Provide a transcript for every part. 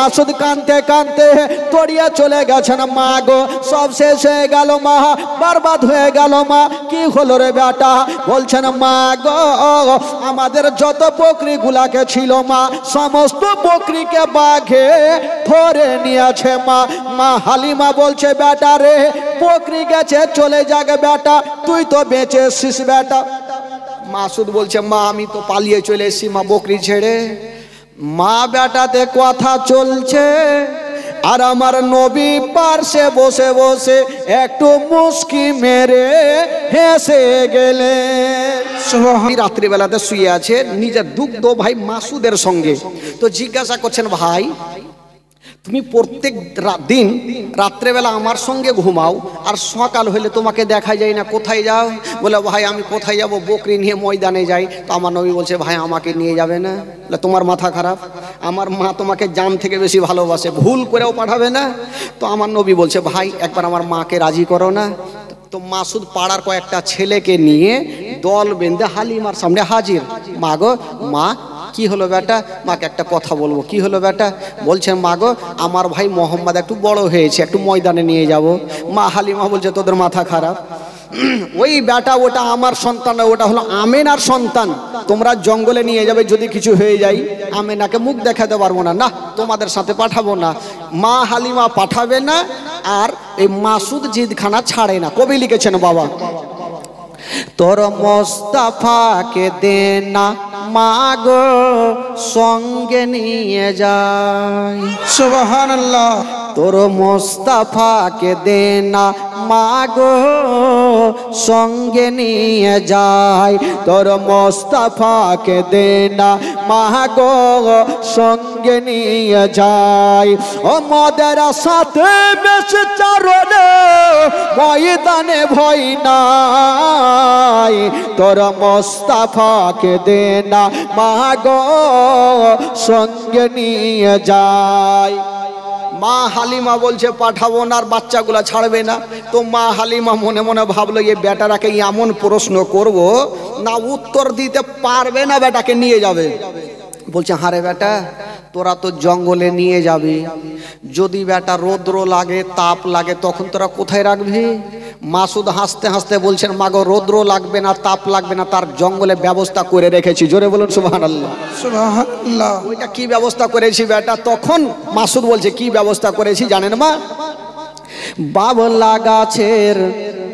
মাসুদ কাঁদতে কাঁদতে তড়িয়ে চলে গেছেন। মা গো সব শেষ হয়ে গেল মা, বরবাদ হয়ে গেল মা। কি হলো রে বেটা? বলছেন মা গো আমাদের যত বকরিগুলাকে ছিল মা, সমস্ত বকরিকে বাঘে ধরে নিয়েছে মা। মা হালিমা বলছে বেটা রে বকরি গেছে চলে যাবে বেটা, তুই তো বেঁচে এসছিস বেটা। মাসুদ বলছে মা আমি তো পালিয়ে চলে এসেছি মা বকরি ছেড়ে। মা বেটাতে কথা চলছে আর আমার নবী পার্শ্বে বসে বসে একটু মুস্কি মেরে হেসে গেলে। রাত্রিবেলাতে শুয়ে আছে নিজের দুগ্ধ ভাই মাসুদের সঙ্গে। তো জিজ্ঞাসা করছেন ভাই তুমি প্রত্যেক দিন রাত্রেবেলা আমার সঙ্গে ঘুমাও আর সকাল হলে তোমাকে দেখা যায় না, কোথায় যাও? বলে ভাই আমি কোথায় যাব, বকরি নিয়ে ময়দানে যাই। তো আমার নবী বলছে ভাই আমাকে নিয়ে যাবে না? বলে তোমার মাথা খারাপ, আমার মা তোমাকে জান থেকে বেশি ভালোবাসে, ভুল করেও পাঠাবে না? তো আমার নবী বলছে ভাই একবার আমার মাকে রাজি করো না। তো মাসুদ পাড়ার কয়েকটা ছেলেকে নিয়ে দল বেঁধে হালিমার সামনে হাজির। মা গো মা কি হলো বেটা? মাকে একটা কথা বলবো। কি হলো বেটা? বলছেন মা গো আমার ভাই মোহাম্মদ একটু বড় হয়েছে, একটু ময়দানে নিয়ে যাব। মা হালিমা বলছে তোদের মাথা খারাপ, ওই বেটা ওটা আমার সন্তান, ওটা হলো আমেনার সন্তান। তোমরা জঙ্গলে নিয়ে যাবে, যদি কিছু হয়ে যায় আমেনাকে মুখ দেখাতে পারবো না, না তোমাদের সাথে পাঠাবো না। মা হালিমা পাঠাবে না আর এই মাসুদ জিদখানা ছাড়ে না। কবি লিখেছেন বাবা তোর মোস্তাফাকে দে না মাগো সঙ্গে নিয়ে যাই। সুবহানাল্লাহ। তোর মোস্তাফাকে দে না মাগো সঙ্গে নিয়ে যাই। তোর মোস্তাফাকে দে না মাগো সঙ্গে নিয়ে যাই। ও মদের সাথে বেশ চারণে ময়দানে ভয় নাই। তোর মোস্তাফাকে দে না মাগো সঙ্গে নিয়ে যাই। মা হালিমা বলছে পাঠাবো না আর বাচ্চাগুলা ছাড়বে না। তো মা হালিমা মনে মনে ভাবলো এই বেটারাকে এমন প্রশ্ন করব না উত্তর দিতে পারবে না, বেটাকে নিয়ে যাবে। বলছে হারে বেটা তোরা তো জঙ্গলে নিয়ে যাবি, যদি বেটা রৌদ্র লাগে তাপ লাগে তখন তোরা কোথায় রাখবি? মাসুদ হাসতে হাসতে বলছেন মাগো রৌদ্র লাগবে না তাপ লাগবে না, তার জঙ্গলে ব্যবস্থা করে রেখেছি। জোরে বলুন সুবহানাল্লাহ। সুবহানাল্লাহ। ওইটা কি ব্যবস্থা করেছি বেটা? তখন মাসুদ বলছে কি ব্যবস্থা করেছি জানেন মা? বাবলা গাছের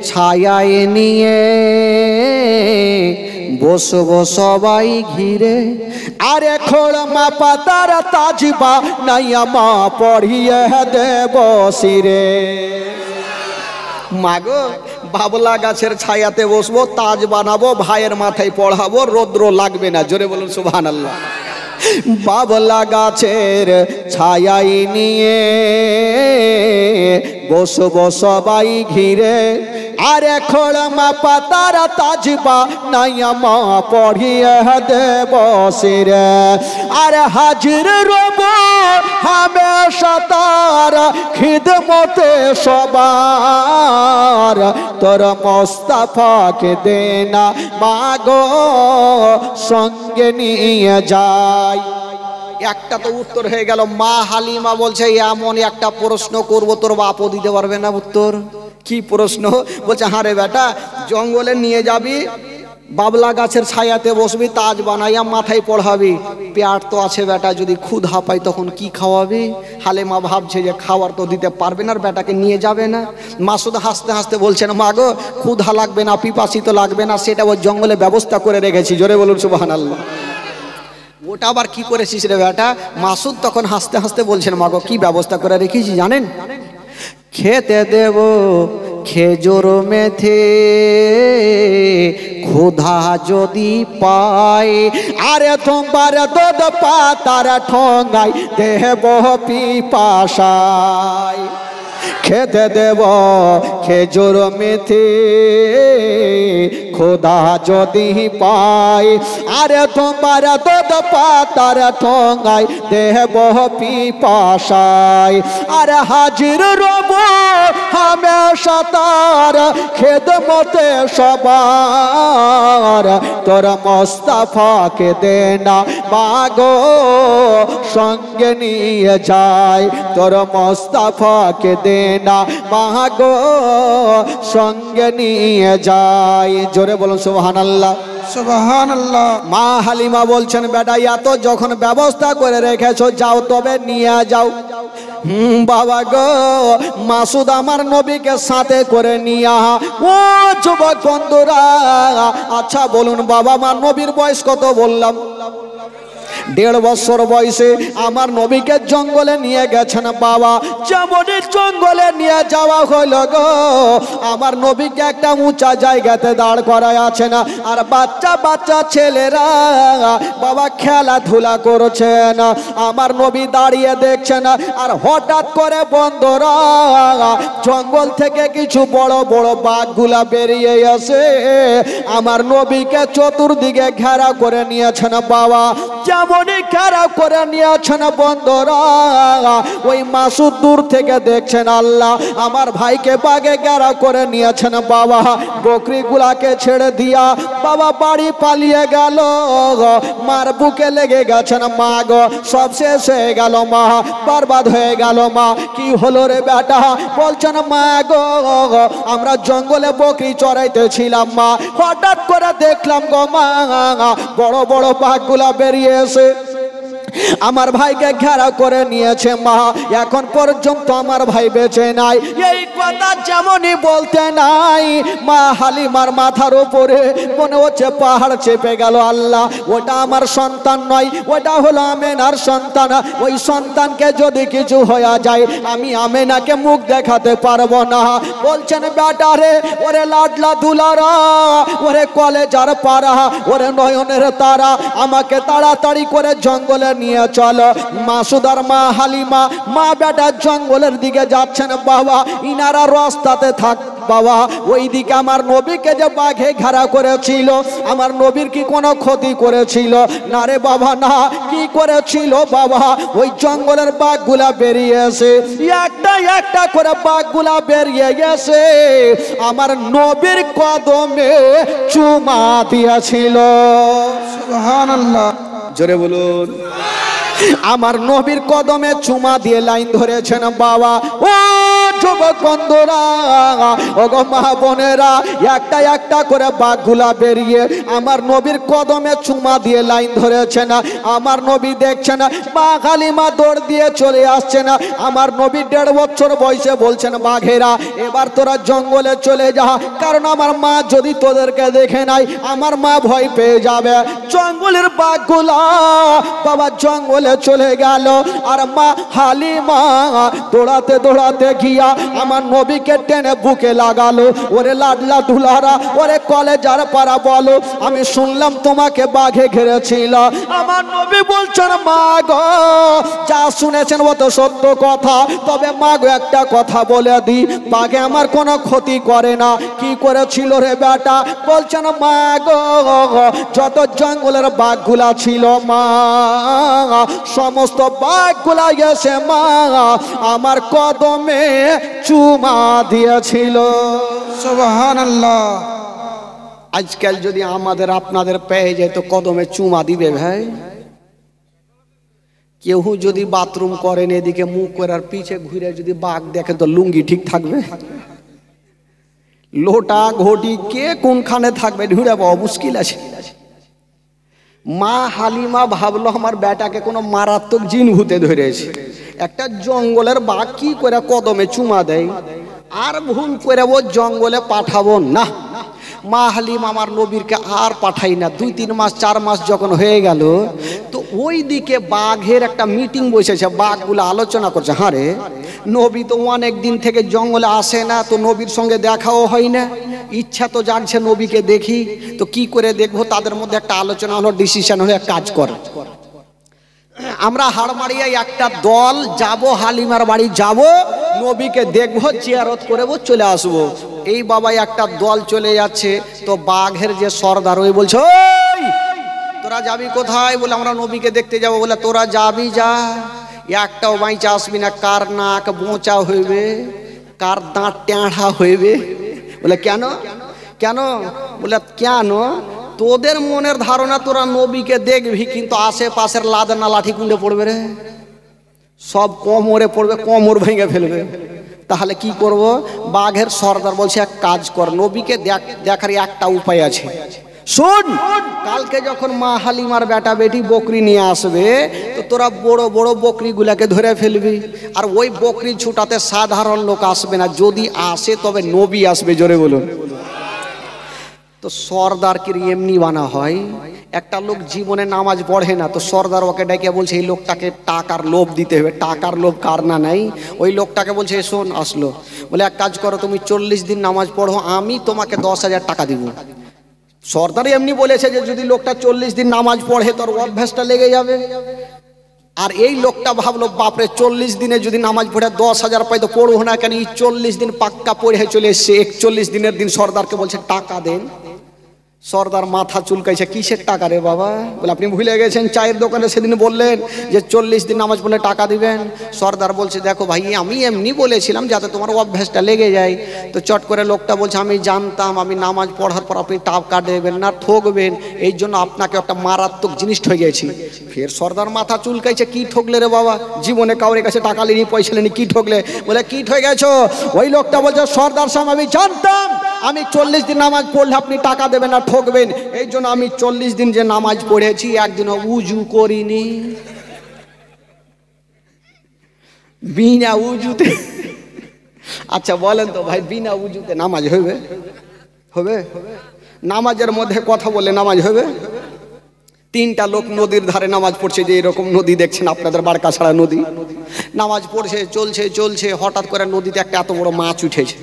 ছায়ায় নিয়ে বসবো সবাই ঘিরে, আরে খোলমা পাতার তাজবা নাইয়া মা পড়িয়ে দেব শিরে। মাগো বাবলা গাছের ছায়াতে বসবো, তাজ বানাবো, ভাইয়ের মাথায় পড়াবো, রৌদ্র লাগবে না। জোরে বলুন সুবহানাল্লাহ। বাবলা গাছের ছায়াই নিয়ে বসবো সবাই ঘিরে, আরে খোলমা পাতার তাজবা নাইয়া মা পড়িয়ে দেব শিরে। আরে হাজির রব হামেশা তার খিদমতে সবার। তোর মোস্তাফাকে দে না মাগো সঙ্গে নিয়ে যাই। একটা তো উত্তর হয়ে গেল। মা হালিমা বলছে এমন একটা প্রশ্ন করব তোর বাপও দিতে পারবে না উত্তর। কি প্রশ্ন? বলছে হারে বেটা জঙ্গলে নিয়ে যাবি, বাবলা গাছের ছায়াতে বসবি, তাজ বানাইয়া মাথায় পড়াবি, পেট তো আছে বেটা, যদি ক্ষুধা পাই তখন কি খাওয়াবি? হালিমা ভাবছে যে খাওয়ার তো দিতে পারবে না, বেটাকে নিয়ে যাবে না। মাসুদ হাসতে হাসতে বলছেন মাগো ক্ষুধা লাগবে না পিপাসিত লাগবে না, সেটা ওই জঙ্গলে ব্যবস্থা করে রেখেছি। জোরে বলুন সুবহানাল্লাহ। ওটা আবার কি করেছিস রে বেটা? মাসুদ তখন হাসতে হাসতে বলছেন মাগো কি ব্যবস্থা করে রেখেছি জানেন? খেতে দেব খেজুর মেথে ক্ষুধা যদি পাই, আরে তোমার দুধ পাতার ঠোঙাই দেব পিপাসায়। খেতে দেব খেজুর মেথে ক্ষুধা যদি পাই, আরে তোমার দুধ পাতার ঠোঙাই দেব পিপাসায়। আর হাজির রব হামেশা তার খেদমতে সবার তোর মোস্তফাকে দে না মাগো সঙ্গে নিয়ে যায় তোর মোস্তফাকে দে না মাগো সঙ্গে নিয়ে যায় জোরে বলুন সুবহানাল্লাহ সুবহানাল্লাহ। মা হালিমা বলছেন বেটা এত যখন ব্যবস্থা করে রেখেছো যাও তবে নিয়ে যাও। বাবা গো মাসুদ আমার নবীকে সাথে করে নিয়া ও যুবক বন্ধুরা আচ্ছা বলুন বাবা আমার নবীর বয়স কত বললাম 1.5 বছর বয়সে আমার নবীকে জঙ্গলে নিয়ে গেছেন বাবা যেমনই জঙ্গলে নিয়ে যাওয়া হইল গো আমার নবীকে একটা উঁচা জায়গাতে দাঁড় করায় আছে না আর বাচ্চা বাচ্চা ছেলেরা বাবা খেলাধুলা করছেন আমার নবী দাঁড়িয়ে দেখছেন আর হঠাৎ করে বন্ধুরা জঙ্গল থেকে কিছু বড় বড় বাঘগুলা বেরিয়ে আসে আমার নবীকে চতুর্দিকে ঘেরা করে নিয়েছেন বাবা যেমনই ঘেরা করে নিয়েছেন বন্ধুরা ওই মাসুদ দূর থেকে দেখছেন আল্লাহ আমার ভাইকে বাঘে ঘেরা করে নিয়েছেন বাবা বকরিগুলাকে ছেড়ে দিয়া বাবা বাড়ি পালিয়ে গেল মার বুকে লেগে গেছেন মা গো সব শেষ হয়ে গেল মা বরবাদ হয়ে গেল মা কি হলো রে বেটা বলছেন মা গো আমরা জঙ্গলে বকরি চড়াইতেছিলাম মা হঠাৎ করে দেখলাম গো মা বড় বড় বাঘগুলা বেরিয়ে এসে আমার ভাইকে ঘেরা করে নিয়েছে মা এখন পর্যন্ত আমার ভাই বেঁচে নাই এই কথা যেমনই বলতে নাই মা হালিমার মাথার উপরে মনে হচ্ছে পাহাড় চেপে গেল আল্লাহ ওটা আমার সন্তান নয় ওটা হলো আমেনার সন্তান ওই সন্তানকে যদি কিছু হয়ে যায় আমি আমেনাকে মুখ দেখাতে পারবো না বলছেন বেটা রে ওরে লাডলা দুলারা ওরে কলেজার পাড়া ওরে নয়নের তারা আমাকে তাড়াতাড়ি করে জঙ্গলে নিয়ে চলো মাসুদ আর মা হালিমা মা বেটা জঙ্গলের দিকে যাচ্ছেন বাবা ইনারা রাস্তাতে থাক বাবা ওইদিকে আমার নবীকে যে বাঘে ঘেরা করেছিল আমার নবীর কি কোনো ক্ষতি করেছিল না রে বাবা না কি করেছিল বাবা ওই জঙ্গলের বাঘগুলা বেরিয়ে এসে একটা একটা করে বাঘগুলা বেরিয়ে গেছে আমার নবীর কদমে চুমা দিয়েছিল সুবহানাল্লাহ। জোরে বলুন আমার নবীর কদমে চুমা দিয়ে লাইন ধরেছেন বাবা ও যুবক বন্ধুরা ও গো মা বোনেরা একটা একটা করে বাঘগুলা বেরিয়ে আমার নবীর কদমে চুমা দিয়ে লাইন ধরেছেন আমার নবী দেখছেন মা হালিমা দৌড় দিয়ে চলে আসছেন আমার নবী 1.5 বছর বয়সে বলছেন বাঘেরা এবার তোরা জঙ্গলে চলে যা কারণ আমার মা যদি তোদেরকে দেখে নাই আমার মা ভয় পেয়ে যাবে জঙ্গলের বাঘগুলা বাবা জঙ্গলে চলে গেল আর মা হালিমা দৌড়াতে দৌড়াতে গিয়া আমার নবীকে টেনে বুকে লাগালো ওরে লাডলা দুলারা ওরে কলেজার পাড়া বলো আমি শুনলাম তোমাকে বাঘে ঘেরেছিল আমার নবী বলছেন মা গো যা শুনেছেন ও তো সত্য কথা তবে মা গো একটা কথা বলে দি বাঘে আমার কোনো ক্ষতি করে না কি করেছিল রে বেটা বলছেন মা গো যত জঙ্গলের বাঘগুলা ছিল মা সমস্ত বাঘগুলা গেছে মা আমার কদমে চুমা দিয়েছিল সুবহানাল্লাহ। আজকাল যদি আমাদের আপনাদের পেয়ে যায় তো কদমে চুমা দিবে ভাই কেউ যদি বাথরুম করেন এদিকে মুখ করে আর পিছে ঘুরে যদি বাঘ দেখে তো লুঙ্গি ঠিক থাকবে লোটা ঘটি কে কোনখানে থাকবে ঢুঁড়ে পাওয়া মুশকিল আছে মা হালিমা ভাবলো আমার বেটাকে কোনো মারাত্মক জিন ভূতে ধরেছে একটা জঙ্গলের বাঘ কি করে কদমে চুমা দেয় আর ভুল করে ও জঙ্গলে পাঠাবো না মা হালিমা আমার নবীরকে আর পাঠাই না 2-3 মাস 4 মাস যখন হয়ে গেল তো ওই দিকে বাঘের একটা মিটিং বসেছে বাঘগুলো আলোচনা করছে হ্যাঁ রে নবী তো অনেক দিন থেকে জঙ্গলে আসে না তো নবীর সঙ্গে দেখাও হয় না ইচ্ছা তো জাগছে নবীকে দেখি তো কি করে দেখবো তাদের মধ্যে একটা আলোচনা হলো ডিসিশন হলো এক কাজ কর আমরা হাড়মারিয়া একটা দল যাব হালিমার বাড়ি যাব নবীকে দেখবো জিয়ারত করবো চলে আসবো এই বাবা একটা দল চলে যাচ্ছে তো বাঘের যে সর্দার ওই বলছে ওই তোরা যাবি কোথায় বলে আমরা নবীকে দেখতে যাবো বলে তোরা যাবি যা একটাও বাইচা আসবি না কার নাক বোঁচা হইবে কার দাঁত টেঁড়া হইবে? বলে কেন কেন? বলে কেন তোদের মনের ধারণা তোরা নবীকে দেখবি, কিন্তু আশেপাশের লাদনা লাঠি কুণ্ডে পড়বে রে, সব কোমরে পড়বে, কোমর ভেঙে ফেলবে। তাহলে কি করব? বাঘের সর্দার বলছে এক কাজ কর, নবীকে দেখার একটা উপায় আছে। শোন, কালকে যখন মা হালিমার বেটা বেটি বকরি নিয়ে আসবে, তো তোরা বড় বড় বকরিগুলাকে ধরে ফেলবি। আর ওই বকরি ছুটাতে সাধারণ লোক আসবে না, যদি আসে তবে নবী আসবে। জোরে বলুন। তো সর্দার কি এমনি বানা হয়? একটা লোক জীবনে নামাজ পড়ে না, তো সর্দার ওকে ডেকে বলছে এই লোকটাকে টাকার লোভ দিতে হবে। টাকার লোভ কার না নাই? ওই লোকটাকে বলছে শোন, আসলো, বলে এক কাজ করো, তুমি 40 দিন নামাজ পড়ো, আমি তোমাকে 10,000 টাকা দিব। সর্দার এমনি বলেছে যে যদি লোকটা 40 দিন নামাজ পড়ে তোর অভ্যাসটা লেগে যাবে। আর এই লোকটা ভাবলো বাপরে 40 দিনে যদি নামাজ পড়ে 10,000 পাই তো পড়বো না কেন? 40 দিন পাক্কা পড়ে চলে এসছে। 41 দিনের দিন সর্দারকে বলছে টাকা দেন। সর্দার মাথা চুলকাইছে, কিসের টাকা রে বাবা? বলে আপনি ভুলে গেছেন, চায়ের দোকানে সেদিন বললেন যে 40 দিন নামাজ পড়লে টাকা দিবেন। সর্দার বলছে দেখো ভাই, আমি এমনি বলেছিলাম যাতে তোমার অভ্যাসটা লেগে যায়। তো চট করে লোকটা বলছে আমি জানতাম আমি নামাজ পড়ার পর আপনি টাকা দেবেন না, ঠকবেন, এই জন্য আপনাকে একটা মারাত্মক জিনিস ঠকেছি। ফের সর্দার মাথা চুলকাইছে, কি ঠকলে রে বাবা? জীবনে কাউরে কাছে টাকা নিয়ে পয়সা নিয়ে কি ঠকলে? বলে কি ঠকে গেছো? ওই লোকটা বলছে সর্দার সাহেব আমি জানতাম আমি 40 দিন নামাজ পড়লে আপনি টাকা দেবেন না, ঠকবেন, এই জন্য আমি 40 দিন যে নামাজ পড়েছি একদিনও উজু করিনি। বিনা উজুতে? আচ্ছা বলেন তো ভাই, বিনা উজুতে নামাজ হবে? হবে? নামাজের মধ্যে কথা বলে নামাজ হবে? 3টা লোক নদীর ধারে নামাজ পড়ছে, যে এরকম নদী দেখছেন আপনাদের বারকা ছাড়া নদী, নামাজ পড়ছে, চলছে চলছে, হঠাৎ করে নদীতে একটা এত বড় মাছ উঠেছে।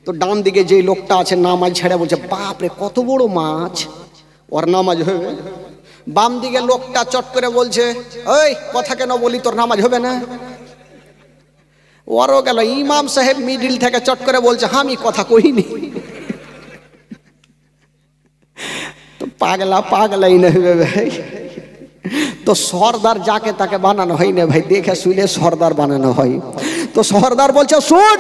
তো ডান দিকে যে লোকটা আছে নামাজ ছেড়ে বলছে বাপরে কত বড় মাছ, ওর নামাজ হবে? বাম দিকে লোকটা চট করে বলছে ওই কথা কেন বলি, তোর নামাজ হবে না। ওরও গেল। ইমাম সাহেব মিডিল থেকে চট করে বলছে আমি কথা কইনি। তো পাগলা পাগলাই না হবে ভাই। তো সর্দার যাকে তাকে বানানো হয় না ভাই, দেখে শুনে সর্দার বানানো হয়। তো সর্দার বলছে শুন,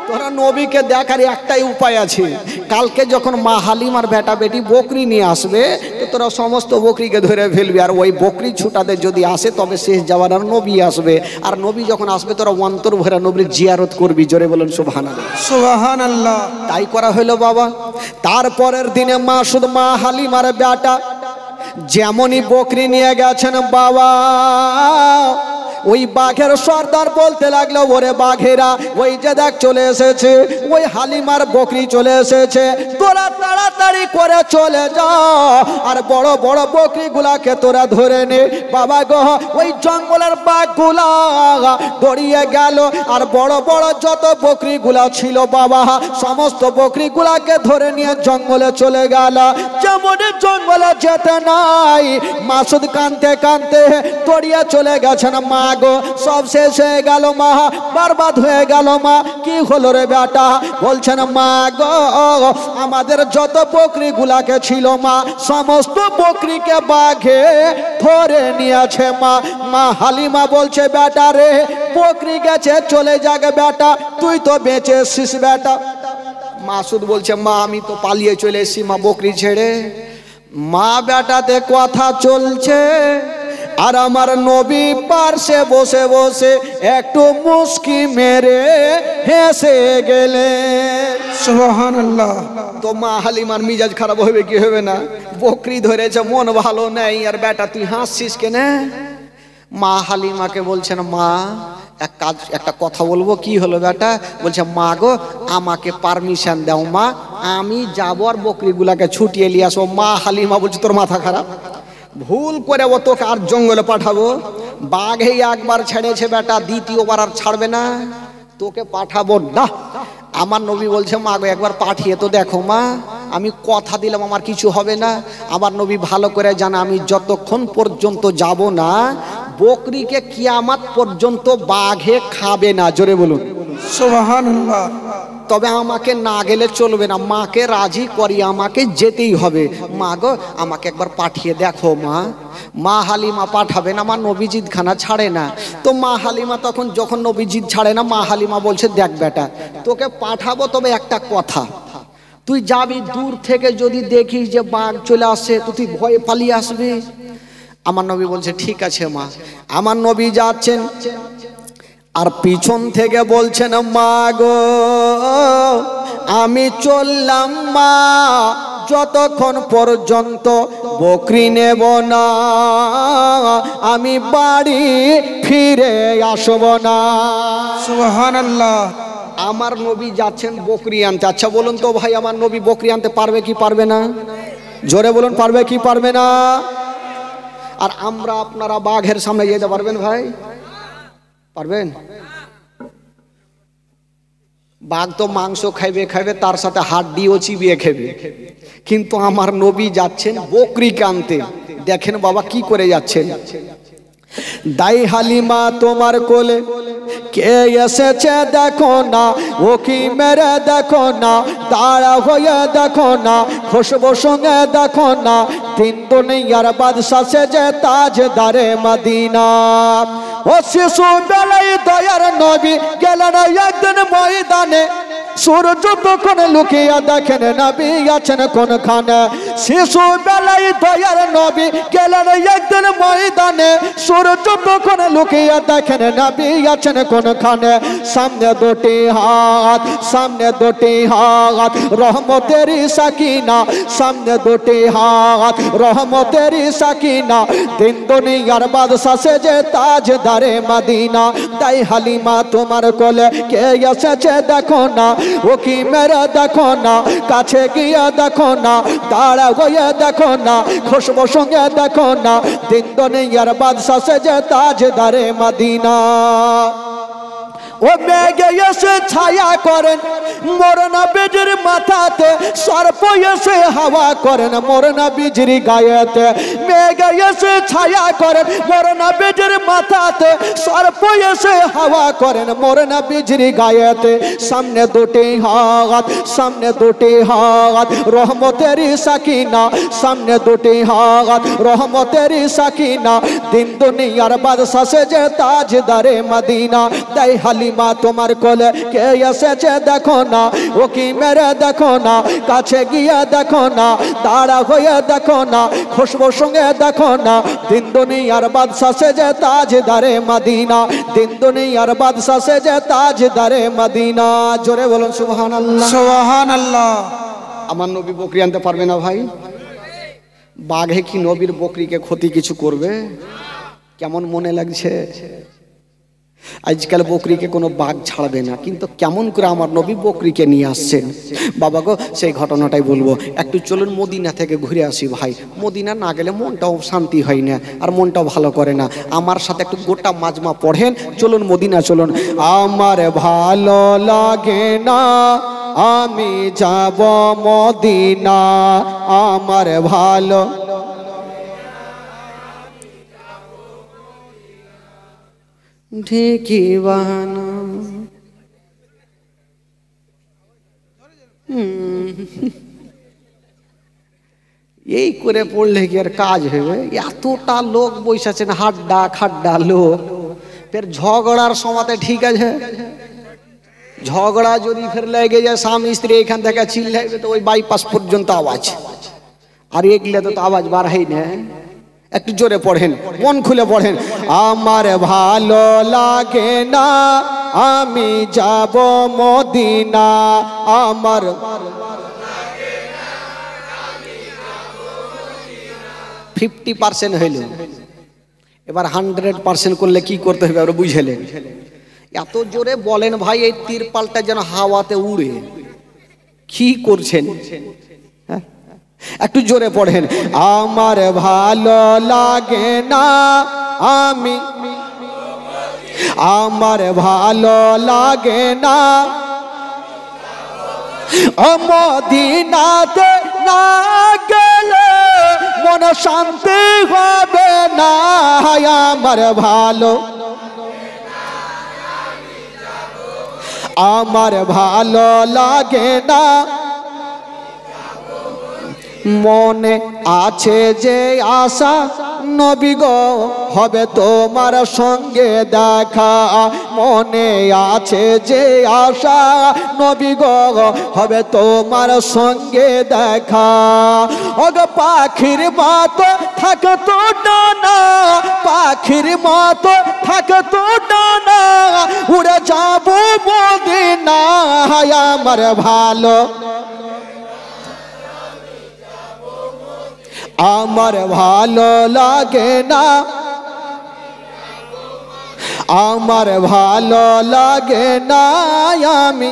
তোরা নবীকে দেখার একটাই উপায় আছে। কালকে যখন মা হালিমার বেটা বেটি বকরি নিয়ে আসবে, তো তোরা সমস্ত বকরিকে ধরে ফেলবি। আর ওই বকরি ছুটাতে যদি আসে তবে শেষ জামানার নবী আসবে। আর নবী যখন আসবে তোরা অন্তর ভরা নবীর জিয়ারত করবি। জোরে বলুন সুবহানাল্লাহ। সুবহানাল্লাহ। তাই করা হলো বাবা। তারপরের দিনে মাসুদ মা হালিমার বেটা যেমনই বকরি নিয়ে গেছেন বাবা, ওই বাঘের সর্দার বলতে লাগলো ওরে বাঘেরা ওই যে দেখ চলে এসেছে, ওই হালিমার বকরি চলে এসেছে, তোরা তাড়াতাড়ি করে চলে যা আর বড় বড় বকরি গুলাকে তোরা ধরে নে। বাবা গো, ওই জঙ্গলের বাঘগুলা দড়িয়ে গেল আর বড় বড় যত বকরি গুলা ছিল বাবা সমস্ত বকরি গুলাকে ধরে নিয়ে জঙ্গলে চলে গেল। যেমন জঙ্গলে যেতে নাই মাসুদ কানতে কানতে দড়িয়ে চলে গেছেন। মা গো, সব শেষ হয়ে গেল মা, বরবাদ হয়ে গেল মা। কি হলো রে বেটা? বলছেন মা গো, আমাদের যত বকরি গুলাকে ছিল মা সমস্ত বকরিকে বাঘে ধরে নিয়েছে মা। মা হালিমা বলছে বেটা রে, বকরি গেছে চলে যাবে বেটা, তুই তো বেঁচে এসছিস বেটা। মাসুদ বলছে মা আমি তো পালিয়ে চলে এসেছি মা বকরি ছেড়ে। মা বেটাতে কথা চলছে আর আমার নবী পার্শ্বে বসে বসে একটু মুস্কি মেরে হেসে গেলে। সুবহানাল্লাহ। তো মা হালিমার মিজাজ খারাপ হবে কি হবে না? বকরি ধরেছে, মন ভালো নেই, আর বেটা তুই হাসছিস কেন? মা হালিমাকে বলছেন মা একটা কথা বলবো। কি হলো বেটা? বলছে মা গো, আমাকে পারমিশন দাও মা, আমি যাবো আর বকরিগুলাকে ছুটিয়ে নিয়ে আসবো। মা হালিমা বলছে তোর মাথা খারাপ, ভুল করে ও তোকে আর জঙ্গলে পাঠাবো? বাঘেই একবার ছেড়েছে বেটা, দ্বিতীয়বার আর ছাড়বে না, তোকে পাঠাবো না। আমার নবী বলছে মা গো একবার পাঠিয়ে তো দেখো মা, আমি কথা দিলাম আমার কিছু হবে না। আমার নবী ভালো করে জানা আমি যতক্ষণ পর্যন্ত যাব না বকরিকে কিয়ামত পর্যন্ত বাঘে খাবে না। জোরে বলুন সুবহানাল্লাহ। তবে আমাকে না গেলে চলবে না, মাকে রাজি করি, আমাকে যেতেই হবে। মা গো আমাকে একবার পাঠিয়ে দেখো মা। মা হালিমা পাঠাবে না, মা নবীজিৎ খানা ছাড়ে না। তো মা হালিমা তখন যখন নবীজিৎ ছাড়ে না, মা হালিমা বলছে দেখ বেটা তোকে পাঠাবো, তবে একটা কথা, তুই যাবি দূর থেকে যদি দেখিস যে বাঘ চলে আসছে তো তুই ভয়ে পালিয়ে আসবি। আমার নবী বলছে ঠিক আছে মা। আমার নবী যাচ্ছেন আর পিছন থেকে বলছেন মা গো আমি চললাম মা, যতক্ষণ পর্যন্ত বকরি নেব না আমি বাড়ি ফিরে আসব না। সুবহানাল্লাহ। আমার নবী যাচ্ছেন বকরি আনতে। আচ্ছা বলুন তো ভাই, আমার নবী বকরি আনতে পারবে কি পারবে না? জোরে বলুন, পারবে কি পারবে না? আর আমরা আপনারা বাঘের সামনে যেতে পারবেন ভাই? পারবেন? বাঘ তো মাংস খাইবে খাইবে, তার সাথে হাড্ডিও চিবিয়ে খাবে, কিন্তু আমার নবী যাচ্ছেন বকরি আনতে। দেখেন বাবা কি করে যাচ্ছেন। দাই হালিমা তোমার কোলে কে এসেছে দেখো না, ও কি মেরে দেখো না, দাঁড়া হয়ে দেখো না, খুশবু সঙ্গে দেখো না, তিন দুনিয়ার বাদশা সেজে তাজদারে মদিনা। ও শিশু বেলায় দয়ার নবী গেলেন একদিন ময়দানে, সূর্য তখন লুকিয়ে দেখেন নবী আছেন কোনখানে। শিশু বেলায় দয়ার নবী গেলেন একদিন ময়দানে, সূর্য তখন লুকিয়ে দেখেন নবী আছেন কোনখানে। সামনে দুটি হাত, সামনে দুটি হাত রহমতেরই সাকিনা, সামনে দুটি হাত রহমতেরই সাকিনা, তিন দুনিয়ার বাদশা সেজে তাজদারে মদিনা। তাই হালিমা তোমার কোলে কে এসেছে দেখো না, ও কি মেরে দেখো না, কাছে গিয়ে দেখো না, দাঁড়া হয়ে দেখো না, খুশবু সঙ্গে দেখো না, তিন দুনিয়ার বাদশা সেজে তাজদারে মদিনা। ও মেঘে এসে ছায়া করেন মোর নবীর মাথাতে, সর্প এসে হাওয়া করেন মোর নবীর গায়েতে। মেঘে এসে ছায়া করেন মোর নবীর মাথাতে, সর্প এসে হাওয়া করেন মোর নবীর গায়েতে। সামনে দুটি হাত, সামনে দুটি হাত রহমতেরই সাকিনা, সামনে দুটি হাত রহমতেরই সাকিনা, তিন দুনিয়ার বাদশা সেজে তাজদারে মদিনা। তাই হালিমা তোমার কোলে কে এসেছে দেখো না, ও কি মেরে দেখো না, কাছে গিয়ে দেখো না, দাঁড়া হয়ে দেখো না, খুশবু সঙ্গে দেখো না, তিন দুনিয়ার বাদশা সেজে তাজদারে মদিনা, তিন দুনিয়ার বাদশা সেজে তাজদারে মদিনা। জোরে বলুন সুবহানাল্লাহ। সুবহানাল্লাহ। আমার নবী বকরি আনতে পারবে না ভাই? বাঘে কি নবীর বকরিকে ক্ষতি কিছু করবে? কেমন মনে লাগছে? আজকাল বকরিকে কোনো বাঘ ছাড়বে না, কিন্তু কেমন করে আমার নবী বকরিকে নিয়ে আসছেন। বাবা গো সেই ঘটনাটাই বলবো। একটু চলুন মদিনা থেকে ঘুরে আসি ভাই। মদিনা না গেলে মনটাও শান্তি হয় না, আর মনটাও ভালো করে না। আমার সাথে একটু গোটা মাজমা পড়েন, চলুন মদিনা চলুন। আমার ভালো লাগে না আমি যাব মদিনা, আমার ভালো ঢেকি বাহানা। এই করে পড়লে কি আর কাজ হবে? এতটা লোক বসেছেন, হাড্ডা খাড্ডা লোক, ফের ঝগড়ার সময়তে ঠিক আছে। ঝগড়া যদি ফের লেগে যায় স্বামী স্ত্রী এখান থেকে চিল্লাইবে তো ওই বাইপাস পর্যন্ত আওয়াজ, আর এগুলো তো আওয়াজ বার হয় না। একটু জোরে পড়েন, মন খুলে পড়েন। আমার ভালো লাগে না আমি যাব মদিনা, আমার 50% হইল, এবার 100% করলে কি করতে হবে আমরা বুঝলেন। এত জোরে বলেন ভাই, এই তিরপালটা যেন হাওয়াতে উড়ে। কি করছেন? একটু জোরে পড়েন। আমার ভালো লাগে না আমি, আমার ভালো লাগে না মদিনাতে না গেলে মন শান্তি হবে না। আমার ভালো আমার ভালো লাগে না মনে আছে যে আশা নবী গো হবে তোমার সঙ্গে দেখা মনে আছে যে আশা নবী গো হবে তোমার সঙ্গে দেখা ওগো পাখির মতো থাকতো ডানা পাখির মতো থাকতো ডানা উড়ে যাব মদিনা আমার ভালো আমার ভালো লাগে না আমার ভালো লাগে না আমি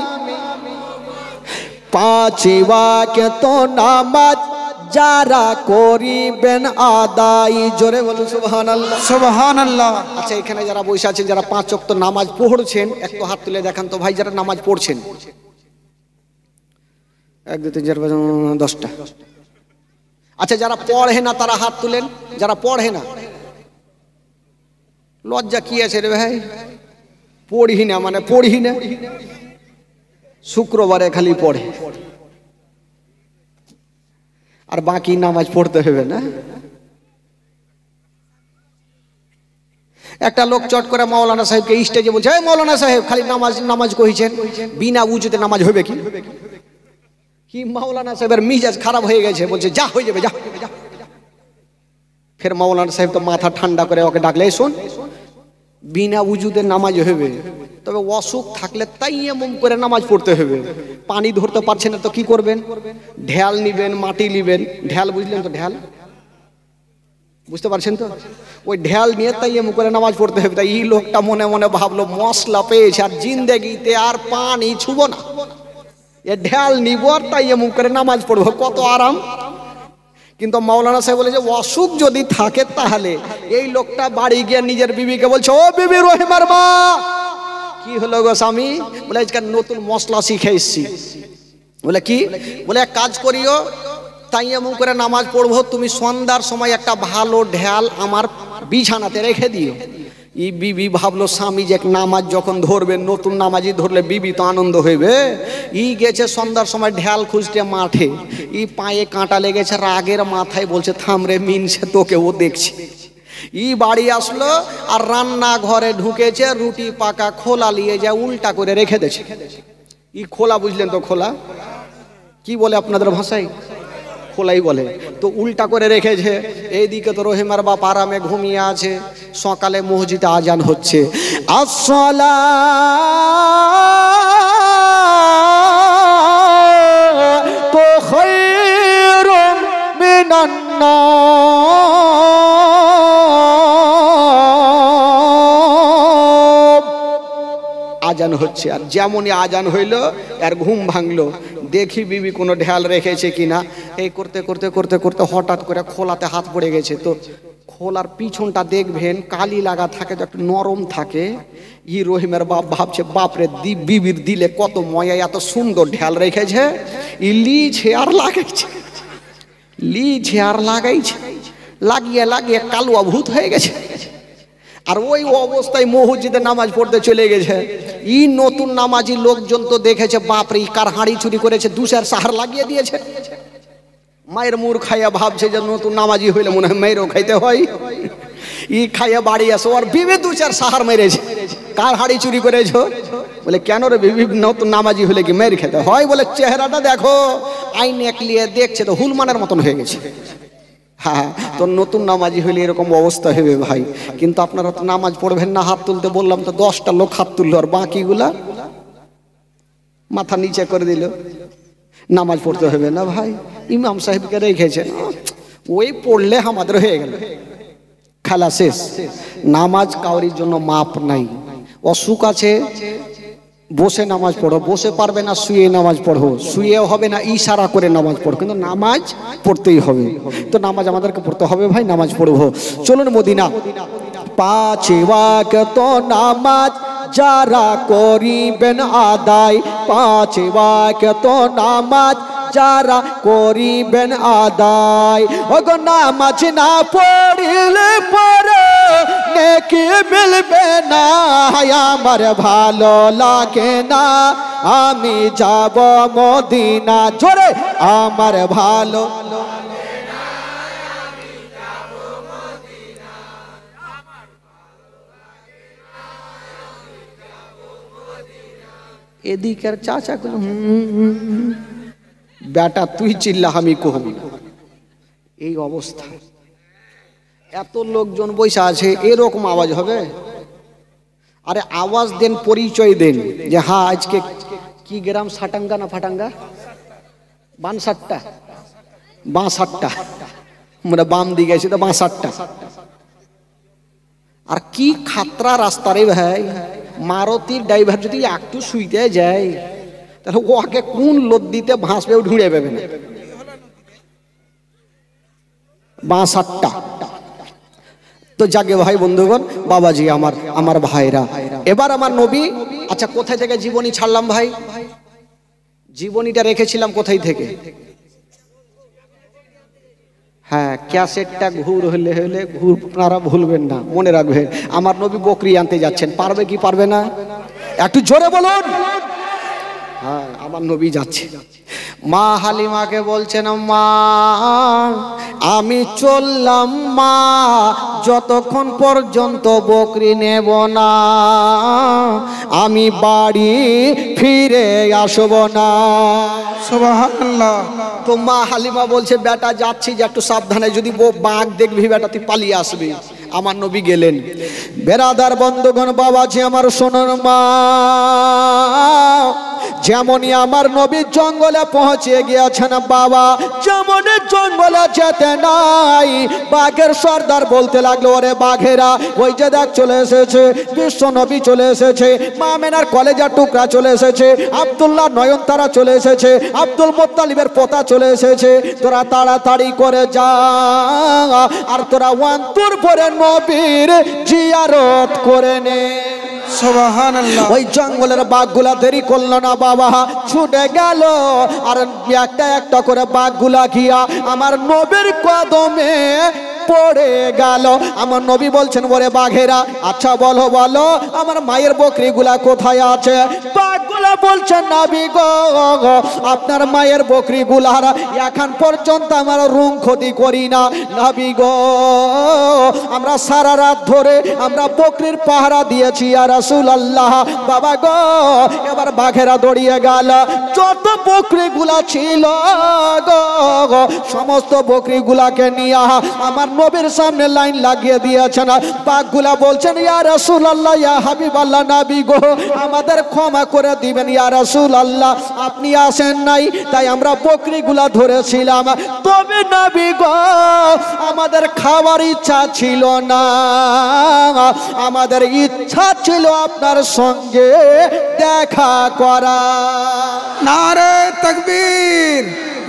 পাঁচ ওয়াক্ত নামাজ যারা করিবেন আদায় জোরে বলুন সুবহানাল্লাহ সুবহানাল্লাহ। আচ্ছা এখানে যারা বসে আছেন যারা পাঁচ ওয়াক্ত নামাজ পড়ছেন একটু হাত তুলে দেখান তো ভাই যারা নামাজ পড়ছেন 1 2 3 4 5 10টা আচ্ছা যারা পড়ে না তারা হাত তুলেন যারা পড়ে না লজ্জা কি আছে রে ভাই পড়ি না মানে পড়ি না শুক্রবারে খালি পড়ে আর বাকি নামাজ পড়তে হবে না একটা লোক চট করে মাওলানা সাহেবকে স্টেজে বলছে এই মাওলানা সাহেব খালি নামাজ কইছেন বিনা উজুতে নামাজ হবে কি কি মাওলানা সাহেবের মিজাজ খারাপ হয়ে গেছে বলছে যা হয়ে যাবে যা ফের মাওলানা সাহেব তো মাথা ঠান্ডা করে ওকে ডাকলে শোন বিনা উজুতে নামাজ হবে তবে অসুখ থাকলে তাইয়ামুম করে নামাজ পড়তে হবে পানি ধরতে পারছেন না তো কি করবেন ঢেল নিবেন মাটি নিবেন ঢেল বুঝলেন তো ঢেল বুঝতে পারছেন তো ওই ঢেল নিয়ে তাইয়ামুম করে নামাজ পড়তে হবে তাই এই লোকটা মনে মনে ভাবলো মশলা পেয়েছে আর জিন্দেগিতে আর পানি ছুবো না এ ঢেল নিব আর তাইয়ামুম করে নামাজ পড়বো কত আরাম কিন্তু মাওলানা সাহেব বলে যে অসুখ যদি থাকে তাহলে এই লোকটা বাড়ি গিয়ে নিজের বিবিকে বলছে ও বিবি রহিমার মা কি হলো গো স্বামী বলে আজকে নতুন মশলা শিখে এসেছি বলে কি বলে এক কাজ করিও তাইয়ামুম করে নামাজ পড়বো তুমি সন্ধ্যার সময় একটা ভালো ঢেল আমার বিছানাতে রেখে দিও ই বিবি ভাবলো স্বামী যে নামাজ যখন ধরবে নতুন নামাজি ধরলে বিবি তো আনন্দ হইবে ই গেছে সন্ধ্যার সময় ঢেল খুঁজতে মাঠে ই পায়ে কাঁটা লেগেছে রাগের মাথায় বলছে থামরে মিনছে তোকে ও দেখছে ই বাড়ি আসলো আর রান্না ঘরে ঢুকেছে রুটি পাকা খোলা নিয়ে যা উল্টা করে রেখে দিয়েছে ই খোলা বুঝলেন তো খোলা কি বলে আপনাদের ভাষায় খোলাই বলে তো উল্টা করে রেখেছে এইদিকে তো রহিমার বাপ আরামে ঘুমিয়ে আছে সকালে মসজিদে আজান হচ্ছে আসসালাতু খায়রুম মিনান নাওম আজান হচ্ছে আর যেমনই আজান হইল আর ঘুম ভাঙলো দেখি বিবি কোনো ঢেল রেখেছে কিনা এই করতে করতে করতে করতে হঠাৎ করে খোলাতে হাত পড়ে গেছে তো খোলার পিছনটা দেখবেন কালি লাগা থাকে তো একটু নরম থাকে ই রহিমের বাপ ভাবছে বাপরে বিবির দিলে কত ময়া এত সুন্দর ঢেল রেখেছে ই লিছে আর লাগাইছে লাগিয়ে লাগিয়ে কালুয়া ভূত হয়ে গেছে আর ওই অবস্থায় মসজিদে নামাজ পড়তে চলে গেছে ই নতুন নামাজি লোকজন তো দেখেছে বাপরে ই কার হাঁড়ি চুরি করেছে দুসার সাহার লাগিয়ে দিয়েছে মায়ের মুর খাইয়া ভাবছে যে নতুন নামাজি হইলে মনে হয় মেয়েরও খাইতে হয় ই খাইয়া বাড়ি আসো আর বিবি দু চার সাহার মেরেছে কার হাঁড়ি চুরি করেছো বলে কেন রে বিবি নতুন নামাজি হলে কি মেয়ের খেতে হয় বলে চেহারাটা দেখো আইনে একলিয়ে দেখছে তো হুলমানের মতন হয়ে গেছে হ্যাঁ তো নতুন নামাজি হইলে এরকম অবস্থা হবে ভাই কিন্তু আপনারা তো নামাজ পড়বেন না হাত তুলতে বললাম তো 10টা লোক হাত তুললো আর বাকিগুলা মাথা নিচে করে দিল নামাজ পড়তে হবে না ভাই ইমাম সাহেবকে রেখেছেন ওই পড়লে আমাদের হয়ে গেল খেলা শেষ নামাজ কাউরির জন্য মাপ নাই অসুখ আছে বসে নামাজ পড়ো বসে পারবে না শুয়ে নামাজ পড়ো শুয়েও হবে না ইশারা করে নামাজ পড়ো কিন্তু নামাজ পড়তেই হবে তো নামাজ আমাদেরকে পড়তে হবে ভাই নামাজ পড়বো চলুন মদিনা 5 ওয়াক্ত নামাজ যারা করিবেন আদায় 5 ওয়াক্ত নামাজ যারা করিবেন আদায়। ওগো নামাজ না পড়িলে পরে নেকি মিলবে না, আমার ভালো লাগে না আমি যাব মদিনা। জোরে আমার ভালো এদিকের চাচা বেটা তুই চিল্লা আমি কহব না। এই অবস্থা, এত লোকজন বসে আছে, এরকম আওয়াজ হবে? আরে আওয়াজ দেন, পরিচয় দেন যে হ্যাঁ আজকে কি গ্রাম, সাটাঙ্গা না ফাটাঙ্গা, বানসাট্টা, বাঁসাট্টা, মানে বাম দিকে আছে তো বাঁসাট্টা। আর কি খাতরা রাস্তা রে ভাই, মারুতির ড্রাইভার যদি একটু শুইতে যায় তাহলে ওকে কোন লদ্দিতে ভাসবে ঢুঁড়ে পাবে না। বাঁসাট্টা তো জাগে ভাই বন্ধুগণ, বাবাজি আমার ভাইরা, এবার আমার নবী, আচ্ছা কোথায় থেকে জীবনী ছাড়লাম ভাই? জীবনীটা রেখেছিলাম কোথায় থেকে? হ্যাঁ, ক্যাসেটটা ঘুর হলে ঘুর, আপনারা ভুলবেন না, মনে রাখবেন। আমার নবী বকরি আনতে যাচ্ছেন, পারবে কি পারবে না? একটু জোরে বলুন। হ্যাঁ, আমার নবী যাচ্ছে। মা হালিমাকে বলছেন, মা আমি চললাম মা, যতক্ষণ পর্যন্ত বকরি নেব না আমি বাড়ি ফিরে আসব না। সুবহানাল্লাহ। তো মা হালিমা বলছে, বেটা যাচ্ছি, যে একটু সাবধানে, যদি বাঘ দেখবি বেটা তুই পালিয়ে আসবি। আমার নবী গেলেন। বেরাদার বন্ধুগণ, বাবাজি আমার শোনার মা, যেমনই আমার নবী জঙ্গলে পৌঁছে গিয়েছেন বাবা, যেমন জঙ্গলে যেতে নাই, বাঘের সর্দার বলতে লাগলো, ওরে বাঘেরা ওই যে দেখ চলে এসেছে বিশ্ব নবী, চলে এসেছে মামেনার কলেজার টুকরা, চলে এসেছে আব্দুল্লাহ নয়নতারা, চলে এসেছে আব্দুল মুত্তালিবের পোতা, চলে এসেছে। তোরা তাড়াতাড়ি করে যা, আর তোরা ওয়ান্তুর পরে নবীর জিয়ারত করে নে। সুবহানাল্লাহ। ওই জঙ্গলের বাঘগুলা দেরি করলো না বাবা, ছুটে গেল, আর একটা একটা করে বাঘগুলা গিয়া আমার নবীর কদমে পড়ে গেল। আমার নবী বলছেন, ওরে বাঘেরা আচ্ছা বলো বলো আমার মায়ের বকরিগুলা কোথায় আছে? বাঘগুলা বলছেন, নবী গো আপনার মায়ের বকরিগুলার এখন পর্যন্ত আমার রুম ক্ষতি করি না, নবী গো আমরা সারা রাত ধরে আমরা বকরির পাহারা দিয়েছি ইয়া রাসূলুল্লাহ। বাবা গো এবার বাঘেরা দৌড়িয়ে গেল, যত বকরিগুলা ছিল গো সমস্ত বকরিগুলাকে নিয়ে আমার নবীর সামনে লাইন লাগিয়ে দিয়েছেন। বাঘগুলা বলছেন, ইয়া রাসূলুল্লাহ, ইয়া হাবিবাল্লাহ, নবী গো আমাদের ক্ষমা করে দিবেন ইয়া রাসূলুল্লাহ, আপনি আসেন নাই তাই আমরা বকরিগুলা ধরেছিলাম, তবে নবী গো আমাদের খাওয়ার ইচ্ছা ছিল না, আমাদের ইচ্ছা ছিল আপনার সঙ্গে দেখা করা। নারে তাকবীর,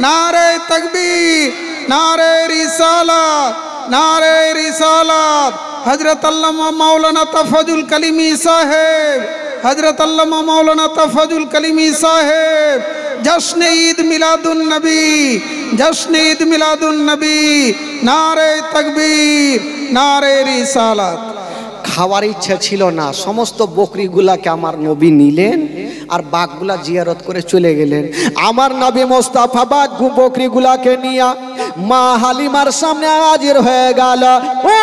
নারে তাকবীর, নারে রিসালাত, নারে রিসালাত। হযরত আল্লামা মাওলানা তাফাজুল কালিমি সাহেব, হযরত আল্লামা মাওলানা তাফাজুল কালিমি সাহেব, জশ্নে ঈদ মিলাদুন নবী, জশ্নে ঈদ মিলাদুন নবী, নারে তাকবীর, নারে রিসালাত। খাওয়ার ইচ্ছা ছিল না, সমস্ত বকরিগুলাকে আমার নবী নিলেন আর বাঘগুলা জিয়ারত করে চলে গেলেন। আমার নবী মোস্তাফা বাঘ বকরিগুলাকে নিয়ে মা হালিমার সামনে হাজির হয়ে গেল। ও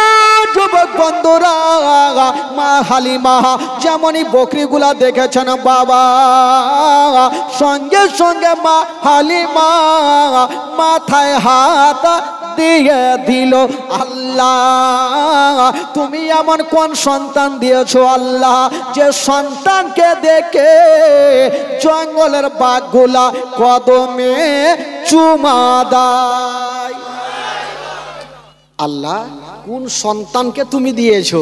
যুবক বন্ধুরা, মা হালিমা যেমনই বকরিগুলা দেখেছেন বাবা, সঙ্গে সঙ্গে মা হালিমা মাথায় হাত দিয়ে দিল, আল্লাহ তুমি এমন কোন সন্তান দিয়েছো আল্লাহ, যে সন্তানকে দেখে জঙ্গলের বাঘগুলা কদমে চুমা দেয়। আল্লাহ কোন সন্তানকে তুমি দিয়েছো?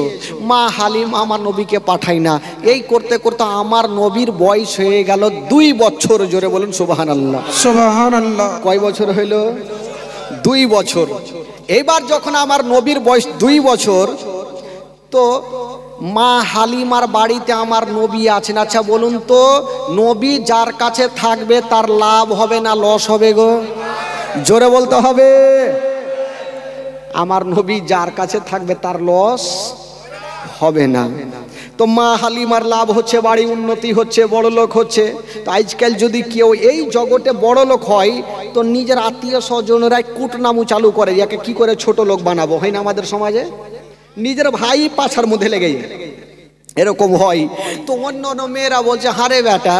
মা হালিম আমার নবীকে পাঠাই না। এই করতে করতে আমার নবীর বয়স হয়ে গেল 2 বছর। জোরে বলুন সুবহানাল্লাহ। সুবহানাল্লাহ। কয় বছর হইল? 2 বছর। এবার যখন আমার নবীর বয়স 2 বছর, তো মা হালিমার বাড়িতে আমার নবী আছেন। আচ্ছা বলুন তো, নবী যার কাছে থাকবে তার লাভ হবে না লস হবে গো? জোরে বলতে হবে। আমার নবী যার কাছে থাকবে তার লস হবে না। তো মা হালিমার লাভ হচ্ছে, বাড়ি উন্নতি হচ্ছে, বড় লোক হচ্ছে। তো আজকাল যদি কেউ এই জগতে বড় লোক হয় তো নিজের আত্মীয় স্বজনেরাই কুটনামু চালু করে, যাকে কি করে ছোট লোক বানাবো, হয় না আমাদের সমাজে? নিজের ভাই পাছার মধ্যে লেগে যায়, এরকম হয়। তো অন্য অন্য মেয়েরা বলছে, হারে বেটা,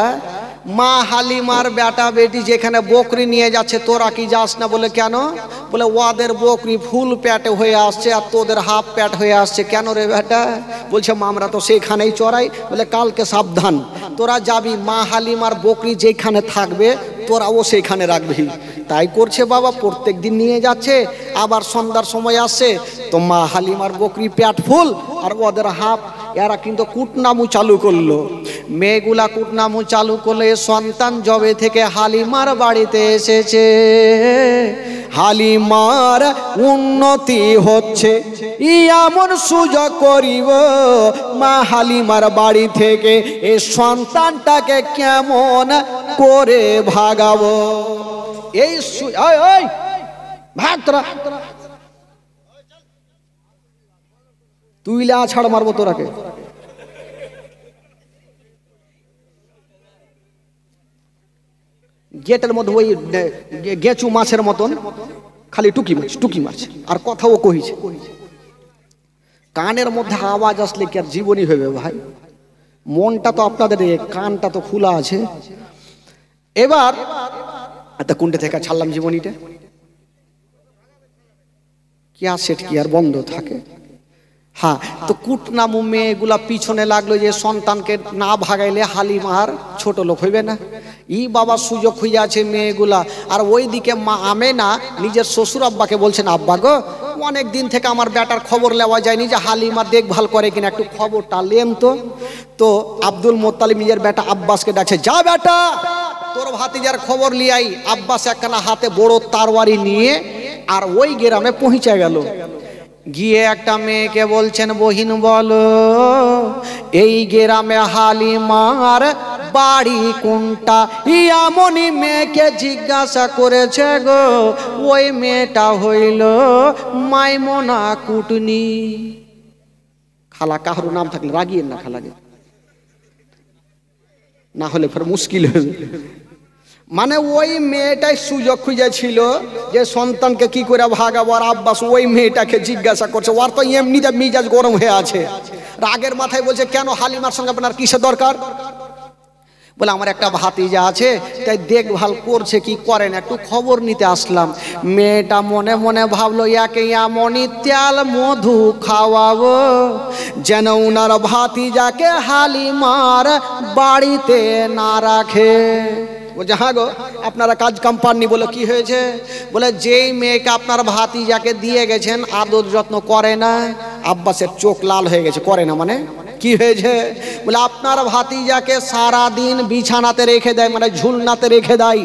মা হালিমার বেটা বেটি যেখানে বকরি নিয়ে যাচ্ছে তোরা কি যাস না? বলে কেন? বলে ওদের বকরি ফুল প্যাটে হয়ে আসছে আর তোদের হাফ প্যাট হয়ে আসছে। কেন রে বেটা? বলছে মা আমরা তো সেখানেই চড়াই। বলে কালকে সাবধান, তোরা যাবি, মা হালিমার বকরি যেখানে থাকবে তোরাও সেখানে রাখবি। তাই করছে বাবা, প্রত্যেক দিন নিয়ে যাচ্ছে, আবার সন্ধ্যার সময় আসছে তো মা হালিমার বকরি প্যাট ফুল আর ওদের হাফ। এরা কিন্তু কুটনামু চালু করলো, মেয়েগুলা কুটনামু চালু করলে সন্তান জবে থেকে হালিমার বাড়িতে এসেছে, হালিমার উন্নতি হচ্ছে, এমন সুযোগ করিব মা হালিমার বাড়ি থেকে এই সন্তানটাকে কেমন করে ভাগাবো। এই ভাগ তোরা, তুইলা ছাড় মারবো তোরাকে। গেটের মধ্যে ওই গেঁচু মাছের মতন খালি টুকি মাছ আর কথাও কহিছে। কানের মধ্যে আওয়াজ আসলে কি আর জীবনী হবে ভাই? মনটা তো আপনাদের, কানটা তো খোলা আছে। এবার এত কুন্ডে থেকে ছাড়লাম জীবনীটা, কি আর সেট কি আর বন্ধ থাকে? হ্যাঁ, তো কুটনামু মেয়েগুলা পিছনে লাগলো যে সন্তানকে না ভাগাইলে হালিমার ছোট লোক হইবে না। ই বাবা সুযোগ হয়ে আছে মেয়েগুলা। আর ওইদিকে মা আমেনা নিজের শ্বশুর আব্বাকে বলছেন, আব্বা গো, অনেক দিন থেকে আমার বেটার খবর নেওয়া যায়নি যে হালিমা দেখভাল করে কিনা, একটু খবরটা লেন তো। তো আব্দুল মোত্তালিব নিজের বেটা আব্বাসকে ডাকছে, যা বেটা তোর ভাতিজার খবর লিয়াই। আব্বাস একখানা হাতে বড় তারওয়ারি নিয়ে আর ওই গ্রামে পৌঁছে গেল। গিয়ে একটা মেয়েকে বলছেন, বহিন বলো এই গ্রামে হালিমার বাড়ি কোনটা? এমনই মেয়েকে জিজ্ঞাসা করেছে গো, ওই মেয়েটা হইল মাইমনা কুটনি। খালা কাহারও নাম থাকলে রাগিয়েন না খালাকে, না হলে ফের মুশকিল হবে। মানে ওই মেয়েটাই সুযোগ খুঁজেছিল যে সন্তানকে কি করে ভাগাবো। আর আব্বাস ওই মেয়েটাকে জিজ্ঞাসা করছে, ওর তো এমনিতে মিজাজ গরম হয়ে আছে, রাগের মাথায় বলছে, কেন হালিমার সঙ্গে আপনার কিসের দরকার? বলে আমার একটা ভাতিজা আছে, তাই দেখভাল করছে কি করেন একটু খবর নিতে আসলাম। মেয়েটা মনে মনে ভাবলো, একে এমনই তেল মধু খাওয়াবো যেন উনার ভাতিজাকে হালিমার বাড়িতে না রাখে। বলছে হ্যাঁ গো, আপনারা কাজ কাম পাননি। বলে কি হয়েছে? বলে যেই মেয়েকে আপনার ভাতিজাকে দিয়ে গেছেন আদর যত্ন করে না। আব্বাসের চোখ লাল হয়ে গেছে, করে না মানে কি হয়েছে? বলে আপনার ভাতিজাকে সারাদিন বিছানাতে রেখে দেয়, মানে ঝুলনাতে রেখে দেয়,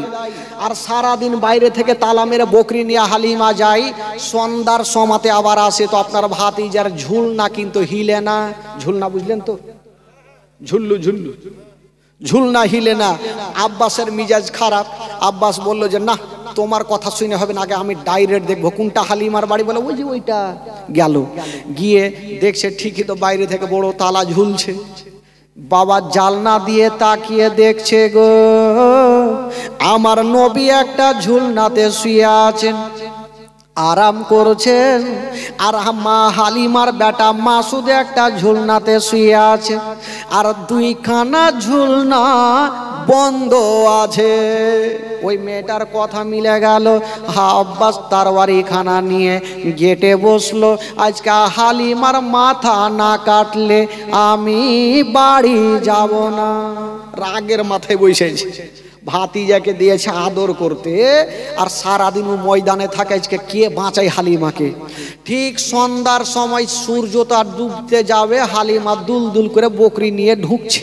আর সারাদিন বাইরে থেকে তালা মেরে বকরি নিয়ে হালিমা যায়, সন্ধ্যার সমাতে আবার আসে। তো আপনার ভাতিজার ঝুলনা কিন্তু হিলে না। ঝুলনা বুঝলেন তো? ঝুল্লু ঝুলনা হিলে না। আব্বাসের মিজাজ খারাপ। আব্বাস বলল যে না, তোমার কথা শুনে হবে না, আগে আমি ডাইরেক্ট দেখবো কোনটা হালিমার বাড়ি। বলে ওই যে ওইটা। গেল, গিয়ে দেখছে ঠিকই তো বাইরে থেকে বড় তালা ঝুলছে। বাবা জালনা দিয়ে তাকিয়ে দেখছে গো, আমার নবী একটা ঝুলনাতে শুয়ে আছেন, আরাম করছেন। আর মা হালিমার বেটা মাসুদ একটা ঝুলনাতে শুয়ে আছে, আর দুইখানা ঝুলনা বন্ধ আছে। ওই মেয়েটার কথা মিলে গেল। আব্বাস তারওয়ারি খানা নিয়ে গেটে বসলো, আজকে হালিমার মাথা না কাটলে আমি বাড়ি যাব না। রাগের মাথায় বসেছে, ভাতিজাকে দিয়েছে আদর করতে, আর সারাদিন ময়দানে থাকে। আজকে কে বাঁচায় হালিমাকে? ঠিক সন্ধ্যার সময় সূর্য তো আর ডুবতে যাবে, হালিমা দুল দুল করে বকরি নিয়ে ঢুকছে।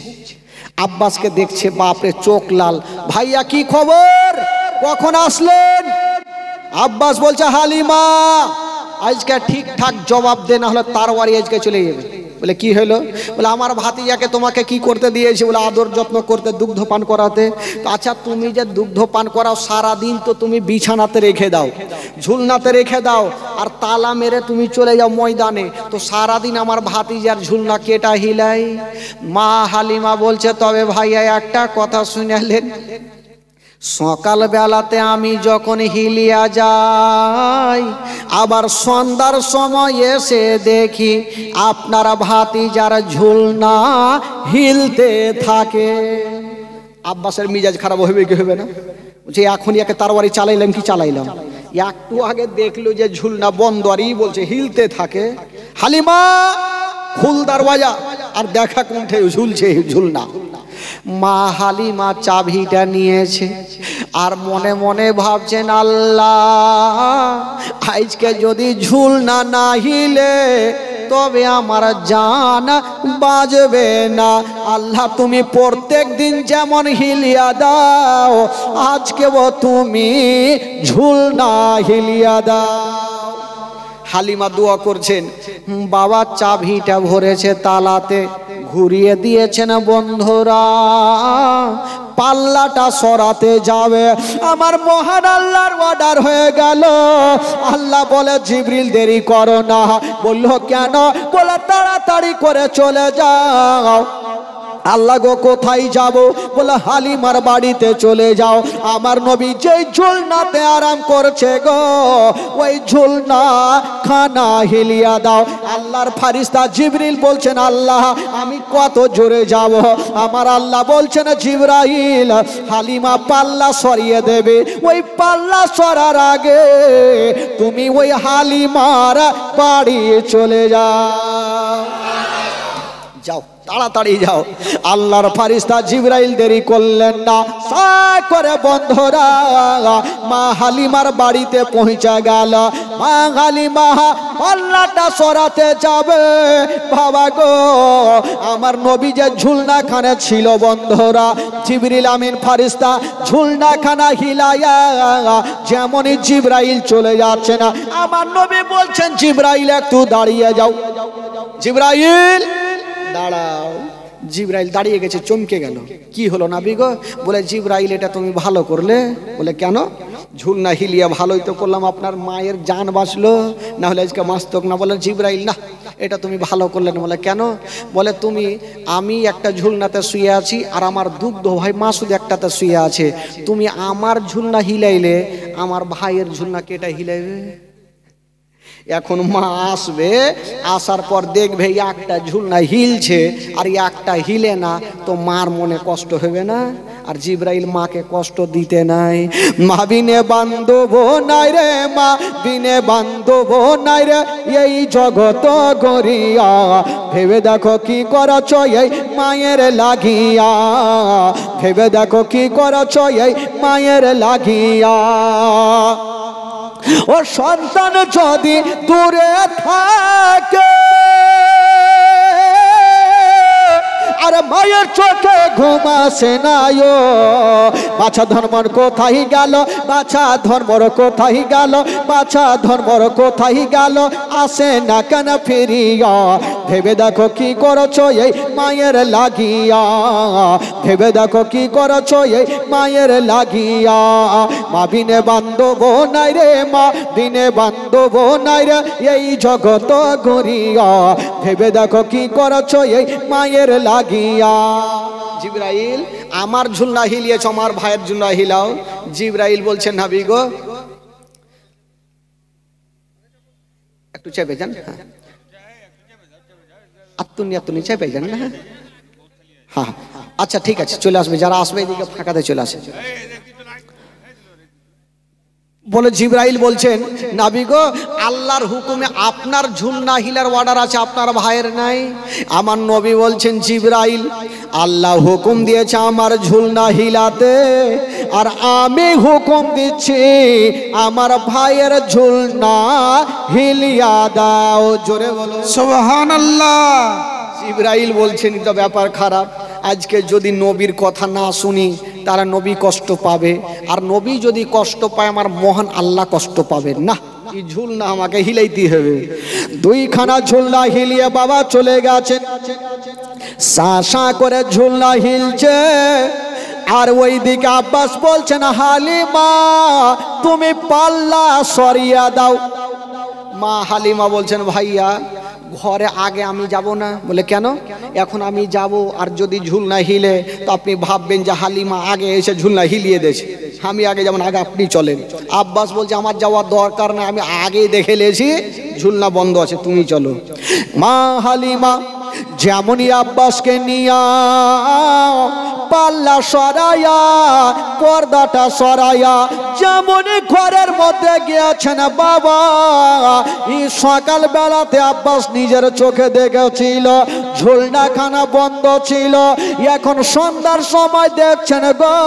আব্বাসকে দেখছে, বাপরে চোখ লাল। ভাইয়া কি খবর, কখন আসলেন? আব্বাস বলছে, হালিমা আজকে ঠিকঠাক জবাব দে, না হলে তারওয়ারি আজকে চলে যাবে। বলে কি হলো? বলে আমার ভাতিজাকে তোমাকে কি করতে দিয়েছি? বলে আদর যত্ন করতে, দুগ্ধ পান করাতে। তো আচ্ছা, তুমি যে দুগ্ধ পান করাও সারাদিন তো তুমি বিছানাতে রেখে দাও, ঝুলনাতে রেখে দাও, আর তালা মেরে তুমি চলে যাও ময়দানে, তো সারাদিন আমার ভাতিজার ঝুলনা কেটা হিলাই? মা হালিমা বলছে তবে ভাইয়া একটা কথা শুনালেন, সকাল বেলাতে আমি যখন হিলিয়া যাই, আবার সন্ধ্যার সময় এসে দেখি আপনারা ভাতিজার ঝুলনা হিলতে থাকে। আব্বাসের মিজাজ খারাপ হবে কি হবে না? বলছে এখনই একে তারবারি চালাইলাম কি চালাইলাম, একটু আগে দেখলো যে ঝুলনা বন্ধ, আর ই বলছে হিলতে থাকে। হালিমা খুল দরওয়াজা, আর দেখা কোনঠে ঝুলছে ঝুলনা। মা হালিমা চাবিটা নিয়েছে আর মনে মনে ভাবছেন, আল্লাহ আজকে যদি ঝুলনা না হিলে তবে আমার জান বাজবে না। আল্লাহ তুমি প্রত্যেক দিন যেমন হিলিয়া দাও, আজকেও তুমি ঝুলনা হিলিয়া দাও। হালিমা দোয়া করছেন, বাবা চাবিটা ভরেছে তালাতে, ঘুরিয়ে দিয়েছেন বন্ধুরা, পাল্লাটা সরাতে যাবে, আমার মহান আল্লাহর অর্ডার হয়ে গেল। আল্লাহ বলে জিবরিল দেরি করো না। বললো কেন? বলে তাড়াতাড়ি করে চলে যাও। আল্লাহ গো কোথায় যাব? বলে হালিমার বাড়িতে চলে যাও, আমার নবী যেই ঝুলনাতে আরাম করছে গো, ওই ঝুলনা খানা হিলিয়া দাও। আল্লাহর ফারিস্তা জিবরিল বলছেন, আল্লাহ আমি কত জোরে যাব? আমার আল্লাহ বলছেন, জিবরাইল হালিমা পাল্লা সরিয়ে দেবে, ওই পাল্লা সরার আগে তুমি ওই হালিমার বাড়ি চলে যাও। যাও, তাড়াতাড়ি যাও। আল্লাহর ফারিস্তা জিবরাইল দেরি করলেন না, সায় করে বন্ধুরা মা হালিমার বাড়িতে পৌঁছে গেল। মা হালিমা পাল্লাটা সরাতে যাবে, বাবা গো আমার নবী যে ঝুলনাখানে ছিল বন্ধুরা, জিবরিল আমিন ফারিস্তা ঝুলনাখানা হিলাইয়া যেমনই জিবরাইল চলে যাচ্ছে না, আমার নবী বলছেন, জিবরাইল একটু দাঁড়িয়ে যাও। জিবরাইল দাঁড়াও। জিবরাইল দাঁড়িয়ে গেছে, চমকে গেল। কি হলো নবী গো? বলে জিবরাইল এটা তুমি ভালো করলে। বলে কেন? ঝুলনা হিলিয়া ভালোই তো করলাম, আপনার মায়ের জান বাঁচলো, না হলে আজকে মাস্তক না। বলে জিবরাইল না, এটা তুমি ভালো করলে না। বলে কেন? বলে তুমি, আমি একটা ঝুলনাতে শুয়ে আছি আর আমার দুগ্ধ ভাই মাসুদ একটাতে শুয়ে আছে, তুমি আমার ঝুলনা হিলাইলে আমার ভাইয়ের ঝুলনা কেটা হিলাইবে? এখন মা আসবে, আসার পর দেখবে একটা ঝুলনা হিলছে আর একটা হিলে না, তো মার মনে কষ্ট হবে না? আর জিবরাইল মাকে কষ্ট দিতে নাই। মা বিনে বান্ধব নাই রে, মা বিনে বান্ধব নাই রে এই জগত গরিয়া, ভেবে দেখো কি করছ এই মায়ের লাগিয়া, ভেবে দেখো কি করছ এই মায়ের লাগিয়া। ও সন্তান যদি দূরে থাকে আর মায়ের চোখে ঘুম আসে না, বাছা ধর্মর কোথায় গেল, বাছা ধর্মর কোথায় গেল, বাছা ধর্মর কোথায় গেল, আসে না কেন ফিরিয়া, ভেবে দেখো কি করছো এই মায়ের লাগিয়া, ভেবে দেখো কি করছো এই মায়ের লাগিয়া। মা বিনে বান্ধব নাই রে, মা বিনে বান্ধব নাই রে এই জগত গরিয়া, ভেবে দেখো কি করছো এই মায়ের লাগিয়া। জিবরাইল আমার ঝুলনা হিলিয়েছ, আমার ভাইয়ের ঝুলনা হিলাও। জিবরাইল বলছেন, নবী গো একটু চেপে যান, আত্মনি চেপে যান না। হ্যাঁ আচ্ছা ঠিক আছে, চলে আসবে, যারা আসবে এদিকে ফাঁকাতে চলে আসে। বলে জিবরাইল বলছেন, নবী গো আল্লাহর হুকুমে আপনার ঝুলনা হিলার অর্ডার আছে, আপনার ভাইয়ের নাই। আমার নবী বলছেন, জিবরাইল আল্লাহ হুকুম দিয়েছে আমার ঝুলনা হিলাতে, আর আমি হুকুম দিচ্ছি আমার ভাইয়ের ঝুলনা হিলিয়া দাও। জোরে বলো সুবহানাল্লাহ। জিবরাইল বলছেন, তো ব্যাপার খারাপ, আজকে যদি নবীর কথা না শুনি তাহলে নবী কষ্ট পাবে, আর নবী যদি কষ্ট পায় আমার মহান আল্লাহ কষ্ট পাবেন না। এই ঝুলনা আমাকে হিলাইতে হবে। দুইখানা ঝুলনা হিলিয়ে বাবা চলে গেছেন। সা সা করে ঝুলনা হিলছে, আর ওই দিকে আব্বাস বলছেন হালিমা তুমি পাল্লা সরিয়া দাও। মা হালিমা বলছেন ভাইয়া ঘরে আগে আমি যাব না। বলে কেন? এখন আমি যাব আর যদি ঝুলনা হিলে তো আপনি ভাববেন যে হালিমা আগে এসে ঝুলনা হিলিয়ে দিয়েছে, আমি আগে যেমন আগে আপনি চলেন। আব্বাস বলছে আমার যাওয়ার দরকার না, আমি আগেই দেখে লেছি ঝুলনা বন্ধ আছে, তুমি চলো। মা হালিমা যেমনই আব্বাসকে নিয়া পাল্লা সরাইয়া পর্দাটা সরাইয়া যেমনই ঘরের মধ্যে গিয়েছেন বাবা, এই সকাল বেলাতে আব্বাস নিজের চোখে দেখেছিল ঝুলনাখানা বন্ধ ছিল। এখন সন্ধ্যার সময় দেখছেন গো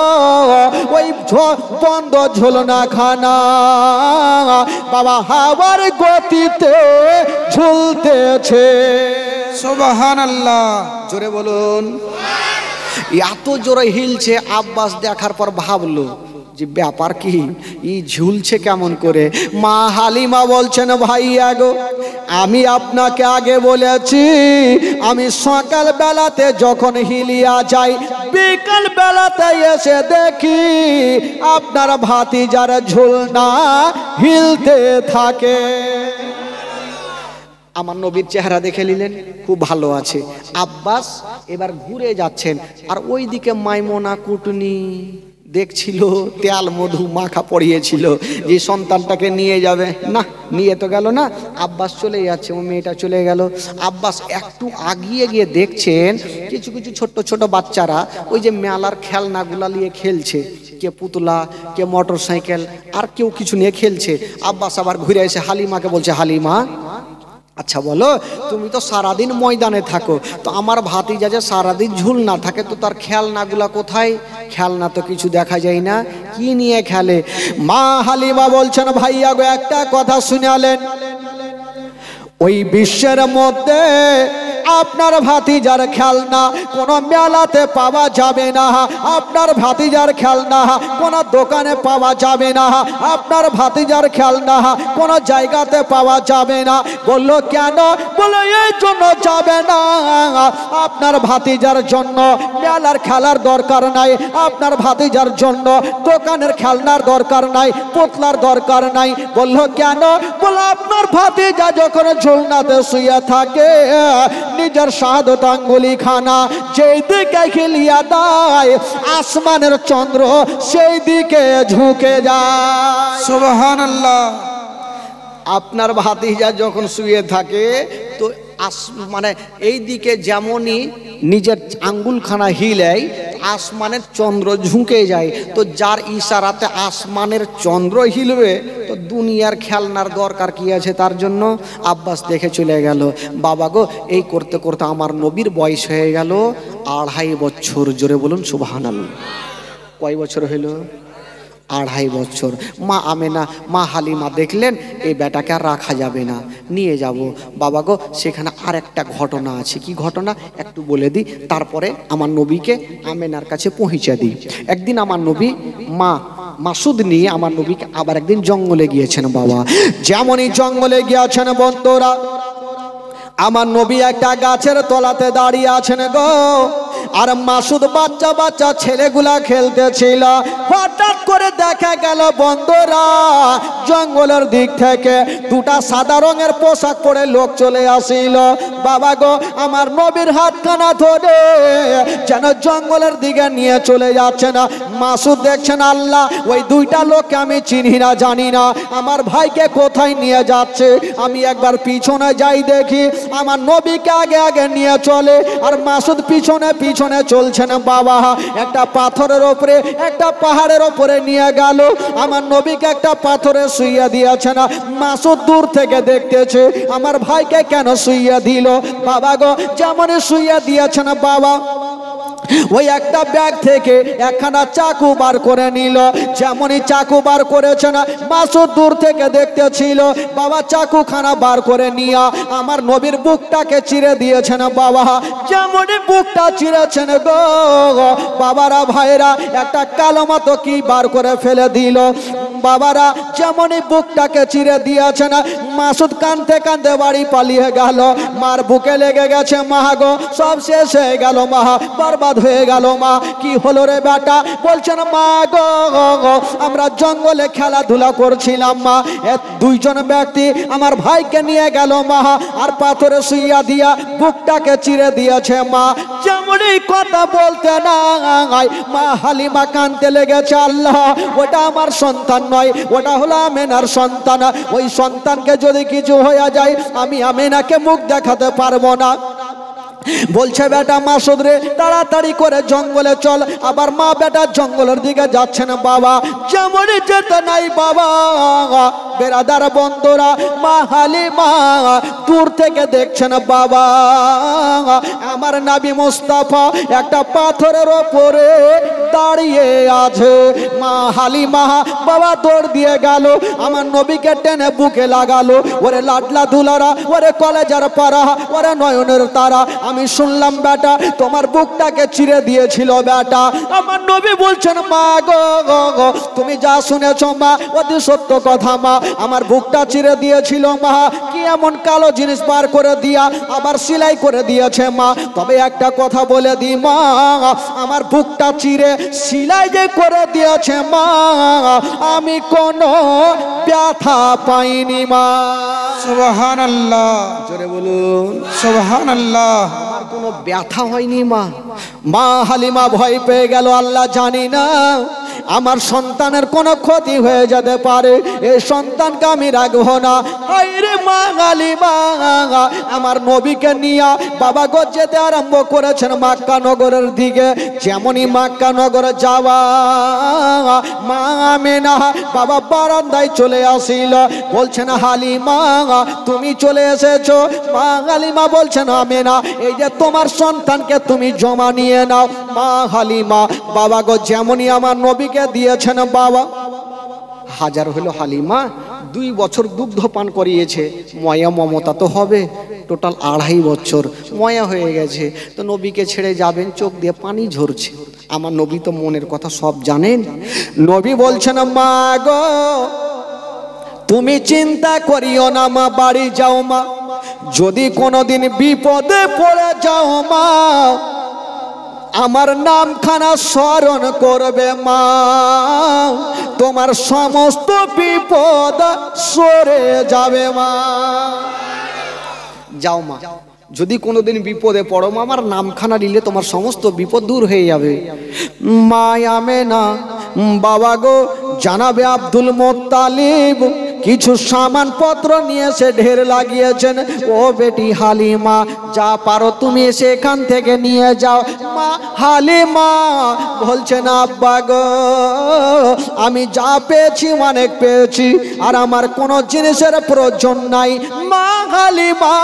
ওই বন্ধ ঝুলনাখানা বাবা হাওয়ার গতিতে ঝুলতেছে। সুবহানাল্লাহ, জোরে বলুন। এত জোরে হিলছে, আব্বাস দেখার পর ভাবলো যে ব্যাপার কি, ই ঝুলছে কেমন করে। মা হালিমা বলছেন ভাইয়া গো আমি আপনাকে আগে বলেছি আমি সকাল বেলাতে যখন হিলিয়া যাই বিকাল বেলাতে এসে দেখি আপনার ভাতিজার ঝুলনা হিলতে থাকে। আমার নবীর চেহারা দেখে নিলেন, খুব ভালো আছে। আব্বাস এবার ঘুরে যাচ্ছেন, আর ওই দিকে মাইমোনা কুটনি দেখছিল তেল মধু মাখা পড়িয়েছিল যে সন্তানটাকে নিয়ে যাবে। না, নিয়ে তো গেল না, আব্বাস চলে যাচ্ছে, ও মেয়েটা চলে গেল। আব্বাস একটু আগিয়ে গিয়ে দেখছেন কিছু কিছু ছোট্ট ছোট বাচ্চারা ওই যে মেলার খেলনাগুলা নিয়ে খেলছে, কে পুতলা, কে মোটর সাইকেল, আর কেউ কিছু নিয়ে খেলছে। আব্বাস আবার ঘুরে এসে হালিমাকে বলছে হালিমা আচ্ছা বলো তুমি তো সারাদিন ময়দানে থাকো, তো আমার ভাতিজা যে সারাদিন ঝুলনা থাকে তো তার খেলনাগুলা কোথায়? খেলনা তো কিছু দেখা যায় না, কি নিয়ে খেলে? মা হালিমা বলছেন ভাইয়া গো একটা কথা শুনালেন, ওই বিশ্বের মধ্যে আপনার ভাতিজার খেলনা কোনো মেলাতে পাওয়া যাবে না, আপনার ভাতিজার খেলনা কোনো দোকানে পাওয়া যাবে না, আপনার ভাতিজার খেলনা কোনো জায়গাতে পাওয়া যাবে না। বললো কেন? বললো এই জন্য যাবে না, আপনার ভাতিজার জন্য মেলার খেলার দরকার নাই, আপনার ভাতিজার জন্য দোকানের খেলনার দরকার নাই, পুতলার দরকার নাই। বললো কেন? বললো আপনার ভাতিজা যখন ঝুলনাতে শুয়ে থাকে নিজের শাহাদত আঙ্গুলি খানা যেই দিকে খিলিয়া দেয় আসমানের চন্দ্র সেই দিকে ঝুঁকে যায়। সুবহানাল্লাহ। আপনার ভাতিজা যখন শুয়ে থাকে তো মানে এই দিকে যেমনই নিজের আঙ্গুলখানা হিলেয় আসমানের চন্দ্র ঝুঁকে যায়, তো যার ইশারাতে আসমানের চন্দ্র হিলবে তো দুনিয়ার খেলনার দরকার কি আছে তার জন্য? আব্বাস দেখে চলে গেল। বাবা গো এই করতে করতে আমার নবীর বয়স হয়ে গেল 2.5 বছর। জোরে বলুন সুবহানাল্লাহ। কয় বছর হইল? 2.5 বছর। মা আমেনা মা হালিমা দেখলেন এই বেটাকে আর রাখা যাবে না, নিয়ে যাব। বাবা গো সেখানে আর একটা ঘটনা আছে। কি ঘটনা একটু বলে দিই, তারপরে আমার নবীকে আমেনার কাছে পৌঁছে দিই। একদিন আমার নবী মাসুদ নিয়ে আমার নবীকে আবার একদিন জঙ্গলে গিয়েছেন। বাবা যেমনই জঙ্গলে গিয়েছেন বন্ধুরা, আমার নবী একটা গাছের তলাতে দাঁড়িয়ে আছেন গো, আর মাসুদ বাচ্চা বাচ্চা ছেলেগুলা খেলতেছিল। হঠাৎ করে দেখা গেল বন্ধুরা জঙ্গলের দিক থেকে দুটা সাদা রঙের পোশাক পরে লোক চলে আসিল। বাবা গো আমার নবীর হাতখানা ধরে যেন জঙ্গলের দিকে নিয়ে চলে যাচ্ছে না। মাসুদ দেখছেন আল্লাহ ওই দুইটা লোককে আমি চিনি না জানি না, আমার ভাইকে কোথায় নিয়ে যাচ্ছে, আমি একবার পিছনে যাই দেখি। আমার নবীকে আগে আগে নিয়ে চলে আর মাসুদ পিছনে পিছনে চলছেন। বাবা একটা পাথরের ওপরে একটা পাহাড়ের ওপরে নিয়ে গেল, আমার নবীকে একটা পাথরে শুইয়া দিয়েছে না। মাসুদ দূর থেকে দেখতেছে আমার ভাইকে কেন শুইয়া দিল। বাবা গো যেমনই শুইয়া দিয়েছেন বাবা ওই একটা ব্যাগ থেকে একখানা চাকু বার করে নিল। যেমনই চাকু বার করেছে না মাসুদ দূর থেকে দেখতেছিল, বাবা চাকুখানা বার করে নিয়া আমার নবীর বুকটাকে চিরে দিয়েছেন। বাবা যেমনই বুকটা চিরেছেন গো বাবারা ভাইরা একটা কালো মতো কি বার করে ফেলে দিল। বাবারা যেমনই বুকটাকে চিরে দিয়েছেন মাসুদ কাঁদতে কাঁদতে বাড়ি পালিয়ে গেল। মার বুকে লেগে গেছে, মা গো সব শেষ হয়ে গেল মা, বরবাদ হয়ে গেল মা। কি হলো রে বেটা? বলছেন মা গো আমরা জঙ্গলে খেলাধুলা করছিলাম মা, দুইজন ব্যক্তি আমার ভাইকে নিয়ে গেল মা, আর পাথরে শুইয়া দিয়া বুকটাকে চিরে দিয়েছে মা। যেমনই কথা বলতে নাই মা হালিমা কাঁদতে লেগেছে, আল্লাহ ওটা আমার সন্তান নয়, ওটা হলো আমেনার সন্তান। ওই সন্তানকে যদি কিছু হয়ে যায় আমি আমেনাকে মুখ দেখাতে পারবো না। বলছে বেটা মাসুদ রে তাড়াতাড়ি করে জঙ্গলে চল। আবার মা বেটা জঙ্গলের দিকে যাচ্ছেন বাবা। যেমনই যেতে নাই বাবা বেরাদার বন্ধুরা মা হালিমা দূর থেকে দেখছেন বাবা আমার নবী মুস্তাফা একটা পাথরের ওপরে দাঁড়িয়ে আছে। মা হালিমা বাবা দৌড় দিয়ে গেল, আমার নবীকে টেনে বুকে লাগালো। ওরে লাডলা দুলারা, ওরে কলেজার পাড়া, ওরে নয়নের তারা, আমি শুনলাম বেটা তোমার বুকটাকে চিরে দিয়েছিল বেটা। আমার নবী বলছেন মা গো তুমি যা শুনেছ মা অতি সত্য কথা মা, আমার বুকটা চিরে দিয়েছিল মা। কি এমন কালো জিনিস বার করে দিয়া আবার সেলাই করে দিয়েছে মা। তবে একটা কথা বলে দি মা, আমার বুকটা চিরে সেলাই যে করে দিয়েছে মা আমি কোনো ব্যথা পাইনি মা। সুবহানাল্লাহ, জোরে বলুন সুবহানাল্লাহ। আমার কোনো ব্যথা হয়নি মা। মা হালিমা ভয় পেয়ে গেল, আল্লাহ জানি না আমার সন্তানের কোনো ক্ষতি হয়ে যেতে পারে, এই সন্তানকে আমি রাখবো না। আরে মা হালিমা আমার নবীকে নিয়ে বাবা গো যেতে আরম্ভ করেছেন মক্কা নগরের দিকে। যেমনই মক্কা নগরে যাওয়া মা আমেনা বাবা বারান্দায় চলে আসিল। বলছেন হালিমা তুমি চলে এসেছো? মা হালিমা বলছেন আমেনা এই যে তোমার সন্তানকে তুমি জমা নিয়ে নাও। মা হালিমা বাবা গো যেমনই আমার নবীকে দিয়েছেন বাবা, হাজার হলো হালিমা 2 বছর দুগ্ধ পান করিয়েছে, ময়া মমতা তো হবে, টোটাল 2.5 বছর ময়া হয়ে গেছে। তো নবীকে ছেড়ে যাবেন, চোখ দিয়ে পানি ঝরছে। আমার নবী তো মনের কথা সব জানেন। নবী বলছেন মা গো তুমি চিন্তা করিও না মা, বাড়ি যাও মা, যদি কোনোদিন বিপদে পড়ে যাও মা আমার নামখানা স্মরণ করবে মা, তোমার সমস্ত বিপদ সরে যাবে মা। যাও মা, যদি কোনোদিন বিপদে পড়ো মা আমার নামখানা নিলে তোমার সমস্ত বিপদ দূর হয়ে যাবে। মা আমেনা বাবা গো জানাবে আব্দুল মুত্তালিব কিছু সামান পত্র নিয়ে এসে ঢের লাগিয়েছেন। ও বেটি হালিমা যা পারো তুমি সেখান থেকে নিয়ে যাও। মা হালিমা বলছেন আব্বা গো আমি যা পেয়েছি অনেক পেয়েছি, আর আমার কোনো জিনিসের প্রয়োজন নাই। মা হালিমা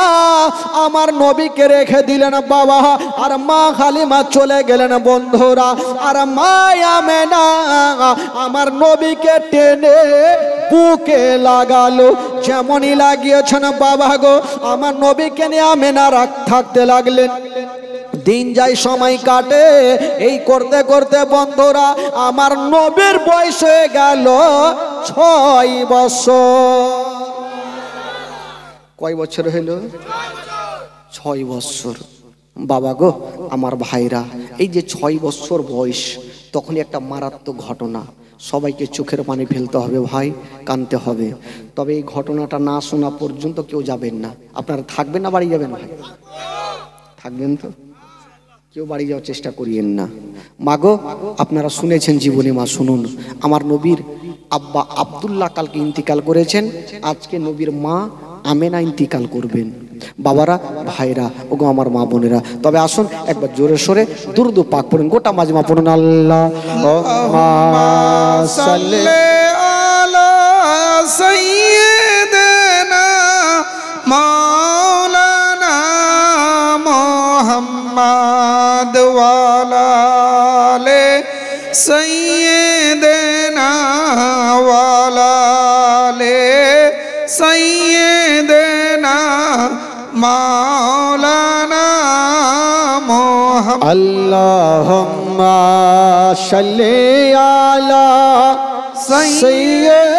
আমার নবীকে রেখে দিলেন বাবা, আর মা হালিমা চলে গেলেন বন্ধুরা। আর মা আমেনা আমার নবীকে টেনে বুকে লাগালো। যেমনই লাগিয়েছেন বাবা গো আমার নবীকে নিয়ে আমেনা থাকতে লাগলেন। দিন যায় সময় কাটে, এই করতে করতে বন্ধুরা আমার নবীর বয়স হয়ে গেল 6 বছর। কয় বছর হইল? 6 বছর। বাবা গো আমার ভাইরা এই যে 6 বছর বয়স, তখনই একটা মারাত্মক ঘটনা। সবাইকে চোখের পানি ফেলতে হবে ভাই, কাঁদতে হবে। তবে এই ঘটনাটা না শোনা পর্যন্ত কেউ যাবেন না। আপনারা থাকবেন না বাড়ি যাবেন? ভাই থাকবেন তো, কেউ বাড়ি যাওয়ার চেষ্টা করিয়েন না। মাগো আপনারা শুনেছেন জীবনে মা, শুনুন আমার নবীর আব্বা আব্দুল্লাহ কালকে ইন্তিকাল করেছেন, আজকে নবীর মা আমেনা ইন্তিকাল করবেন। বাবারা ভাইরা ওগো আমার মা বোনেরা, তবে আসুন একবার জোরে সোরে দুরূদ পাক পড়ুন, গোটা মাজমা পড়ুন। আল্লাহুম্মা সাল্লি আলা সাইয়্যিদিনা মাওলানা মুহাম্মদ ওয়া আলা আলি সাইয়্যিদিনা ওয়া আলা আলি সাইয়্যিদিনা মাওলানা মুহাম্মদ। আল্লাহুম্মা সাল্লি আলা সাইয়্যিদিনা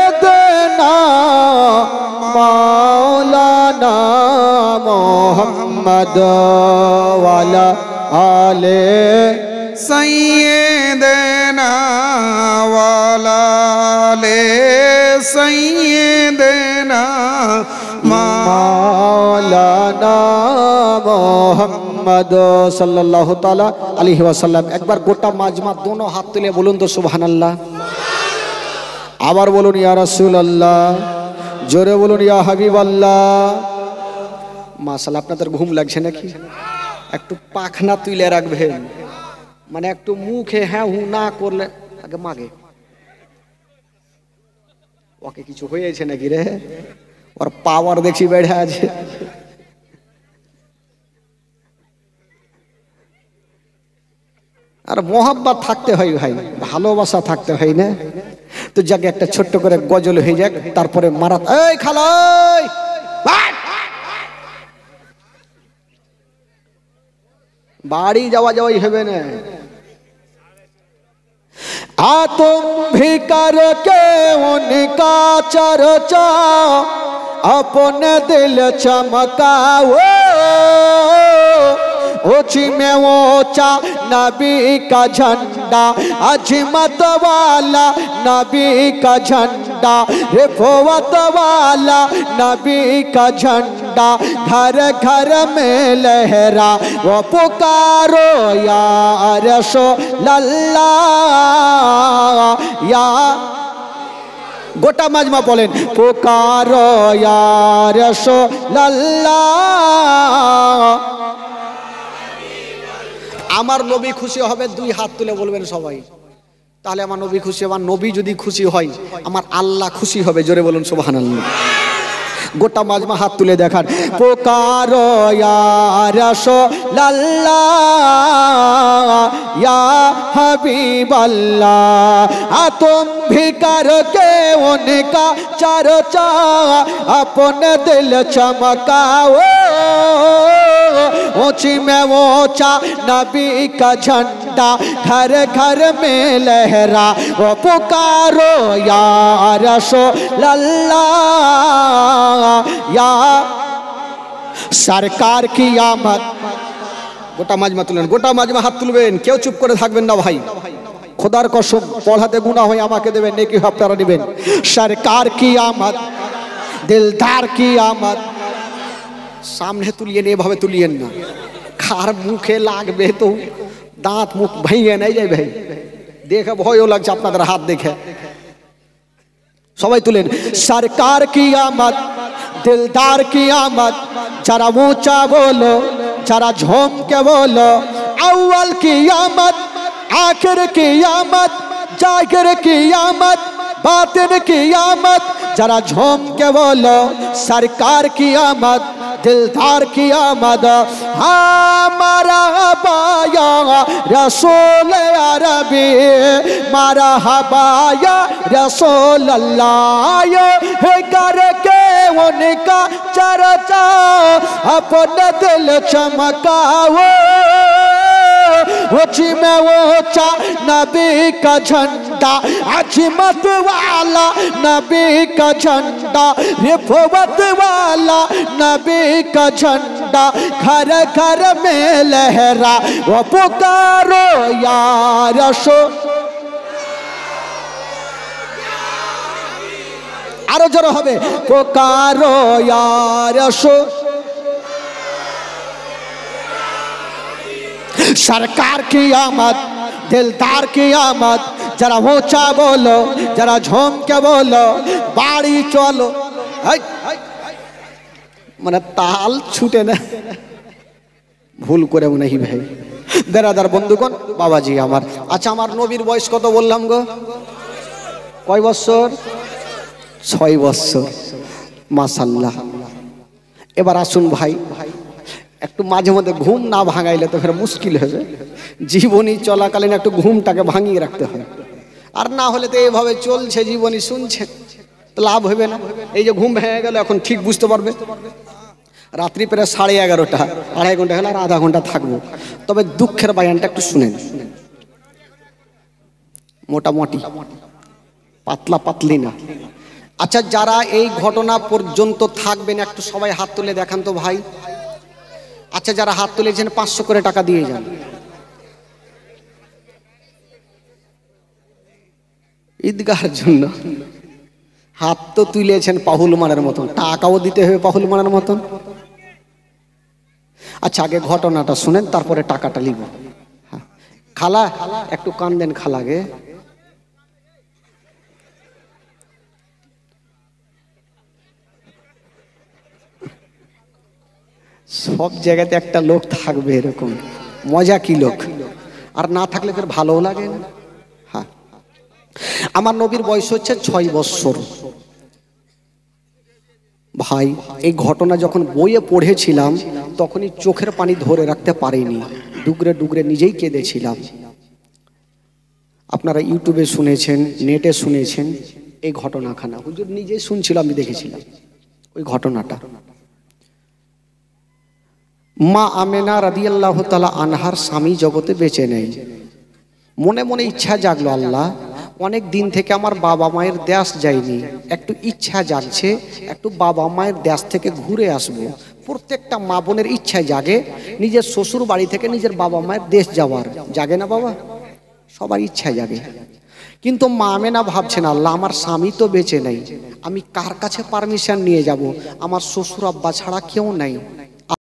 মোহাম্মদ ওয়ালা আলে सैयदना वाले सैयदना মাওলানা মোহাম্মদ সাল্লাল্লাহু তাআলা আলাইহি ওয়াসাল্লাম। একবার গোটা মাজমা দোনো হাত তুলে বলুন তো সুবহানাল্লাহ। আবার বলুন ইয়া রাসূলুল্লাহ, জোরে বলুন ইয়া হাবিবাল্লাহ। মাশাআল্লাহ, আপনাদের ঘুম লাগছে নাকি? একটু পাখনা তুলে রাখবেন, মানে একটু মুখে হ্যাঁ হু না করলে আগে মাগে ওকে কিছু হয়েছে নাকি রে, ওর পাওয়ার দেখি বেড়ে আছে। আর মোহাব্বত থাকতে হয় ভাই, ভালোবাসা থাকতে হয় না? তো যাকে একটা ছোট্ট করে গজল হয়ে যাক, তারপরে মারাত এই খালাই বাড়ি যাওয়া যাওয়াই হবে না। आ तुम भी करके उनका चर्चा अपने दिल चमकाओ, ऊंची में ऊंचा नबी का झंडा, अजमत वाला नबी का झंडा, रिफवत वाला नबी का झंडा, घर घर में लहरा वो पुकारो या रसूलल्लाह या গোটা মাজমা বলেন পুকারো ইয়া রাসূলুল্লাহ। আমার নবী খুশি হবে, দুই হাত তুলে বলবেন সবাই, তাহলে আমার নবী খুশি। আমার নবী যদি খুশি হয়, আমার আল্লাহ খুশি হবে। জোরে বলুন সুবহানাল্লাহ। গোটা মাজমা হাত তুলে দেখান পুকারো ইয়া রাসূলুল্লাহ ইয়া হাবিবাল্লাহ, तुम भी करके उनका चर्चा अपने दिल चमकाओ, ऊंची में ऊंचा नबी का झंडा, घर घर में लहरा वो पुकारो या रसूलल्लाह या सरकार की आमद। গোটা মাজমা তুলেন, গোটা মাজমা হাত তুলবেন, কেউ চুপ করে থাকবেন না ভাই। খোদার কসম, পড়াতে গুনাহ হয় আমাকে দেবেন, নেকি আপনারা নেবেন। সরকার কি আমদ, দিলদার কি আমদ। সামনে তুলিয়েন, এভাবে তুলিয়েন না, খার মুখে লাগবে তো দাঁত মুখ ভেঙে নাই যাই ভাই। দেখে ভয়ও লাগছে আপনাদের হাত দেখে। সবাই তুলেন সরকার কি আমদ, দিলদার কি আমদ, যারা ऊंचा बोलो, যারা ঝমকে বলো, अव्वल की आमद, आखिर की आमद, जाहिर की आमद, बातिन की आमद, जरा झूम के बोलो सरकार की आमद, दिलदार की आमद। हमारा बाया रसूल अरबी, मारा हबाया रसूल अल्लाह, करके उनका चर्चा अपने दिल चमकाओ, ऊंची में ऊंचा नबी का झंडा, अजमत वाला नबी का झंडा, रिफवत वाला नबी का झंडा, घर घर में लहरा वो पुकारो या रसूल। आरो जरा হবে पुकारो या रसूल। सरकार की आमद, दिलदार की आमद, जरा ऊंचा बोलो, जरा झूम के बोलो, बाड़ी चलो। মানে তাল ছুটে না, ভুল করেও নাহি ভাই। বেরাদার বন্ধুগণ, বাবাজি আমার, আচ্ছা আমার নবীর বয়স কত বললাম গো? কয় বছর? 6 বছর। মাশাআল্লাহ। এবার আসুন ভাই, একটু মাঝে মধ্যে ঘুম না ভাঙাইলে তো ফের মুশকিল হবে। জীবনী চলাকালীন একটু ঘুমটাকে ভাঙিয়ে রাখতে হয়, আর না হলে তো এইভাবে চলছে জীবনী শুনছে তো লাভ হবে না। এই যে ঘুম ভেঙে গেল, এখন ঠিক বুঝতে পারবে। রাত্রি প্রায় 11:30, 2.5 ঘন্টা হলে আর আধা ঘন্টা থাকবো। তবে দুঃখের বায়ানটা একটু শুনেন, মোটামুটি পাতলা পাতলি না। আচ্ছা, যারা এই ঘটনা পর্যন্ত থাকবেন একটু সবাই হাত তুলে দেখান তো ভাই। আচ্ছা, আচ্ছা, যারা হাত তুলেছেন 500 করে টাকা দিয়ে যান। ঈদগাহের জন্য হাত তো তুলেছেন পাহুল মানের মতন, টাকাও দিতে হবে পাহুল মানের মতন। আচ্ছা, আগে ঘটনাটা শুনেন, তারপরে টাকাটা লিব। হ্যাঁ, খালা একটু কান দেন খালাগে। সব জায়গাতে একটা লোক থাকবে এরকম, মজা কি লোক, আর না থাকলে তোর ভালোও লাগে না। হ্যাঁ, আমার নবীর বয়স হচ্ছে 6 বৎসর। ভাই, এই ঘটনা যখন বইয়ে পড়েছিলাম তখনই চোখের পানি ধরে রাখতে পারিনি, ডুগরে ডুগরে নিজেই কেঁদেছিলাম। আপনারা ইউটিউবে শুনেছেন, নেটে শুনেছেন এই ঘটনাখানা, হুজুর নিজেই শুনছিল, আমি দেখেছিলাম ওই ঘটনাটা। মা আমেনা রাদিয়াল্লাহু তাআলা আনহার স্বামী জগতে বেঁচে নেই। মনে মনে ইচ্ছা জাগলো, আল্লাহ অনেক দিন থেকে আমার বাবা মায়ের দেশ যায়নি, একটু ইচ্ছা জাগছে, একটু বাবা মায়ের দেশ থেকে ঘুরে আসবো। প্রত্যেকটা মা বোনের ইচ্ছা জাগে নিজের শ্বশুর বাড়ি থেকে নিজের বাবা মায়ের দেশ যাওয়ার, জাগে না বাবা? সবার ইচ্ছা জাগে। কিন্তু মা আমেনা ভাবছেন, আল্লাহ আমার স্বামী তো বেঁচে নেই, আমি কার কাছে পারমিশন নিয়ে যাব? আমার শ্বশুর আব্বা ছাড়া কেউ নাই,